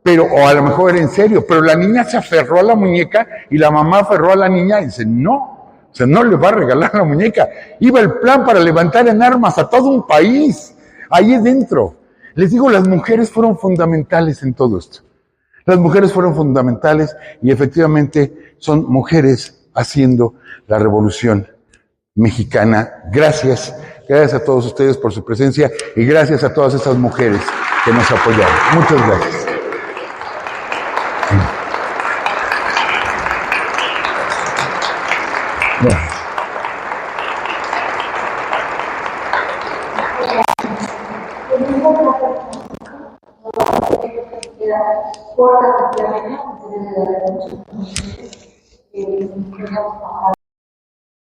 o a lo mejor era en serio, pero la niña se aferró a la muñeca y la mamá aferró a la niña y dice, no, o sea, no le va a regalar la muñeca. Iba el plan para levantar en armas a todo un país, ahí dentro. Les digo, las mujeres fueron fundamentales en todo esto. Las mujeres fueron fundamentales y efectivamente son mujeres haciendo la revolución mexicana. Gracias a todos ustedes por su presencia y gracias a todas esas mujeres que nos apoyaron. Muchas gracias.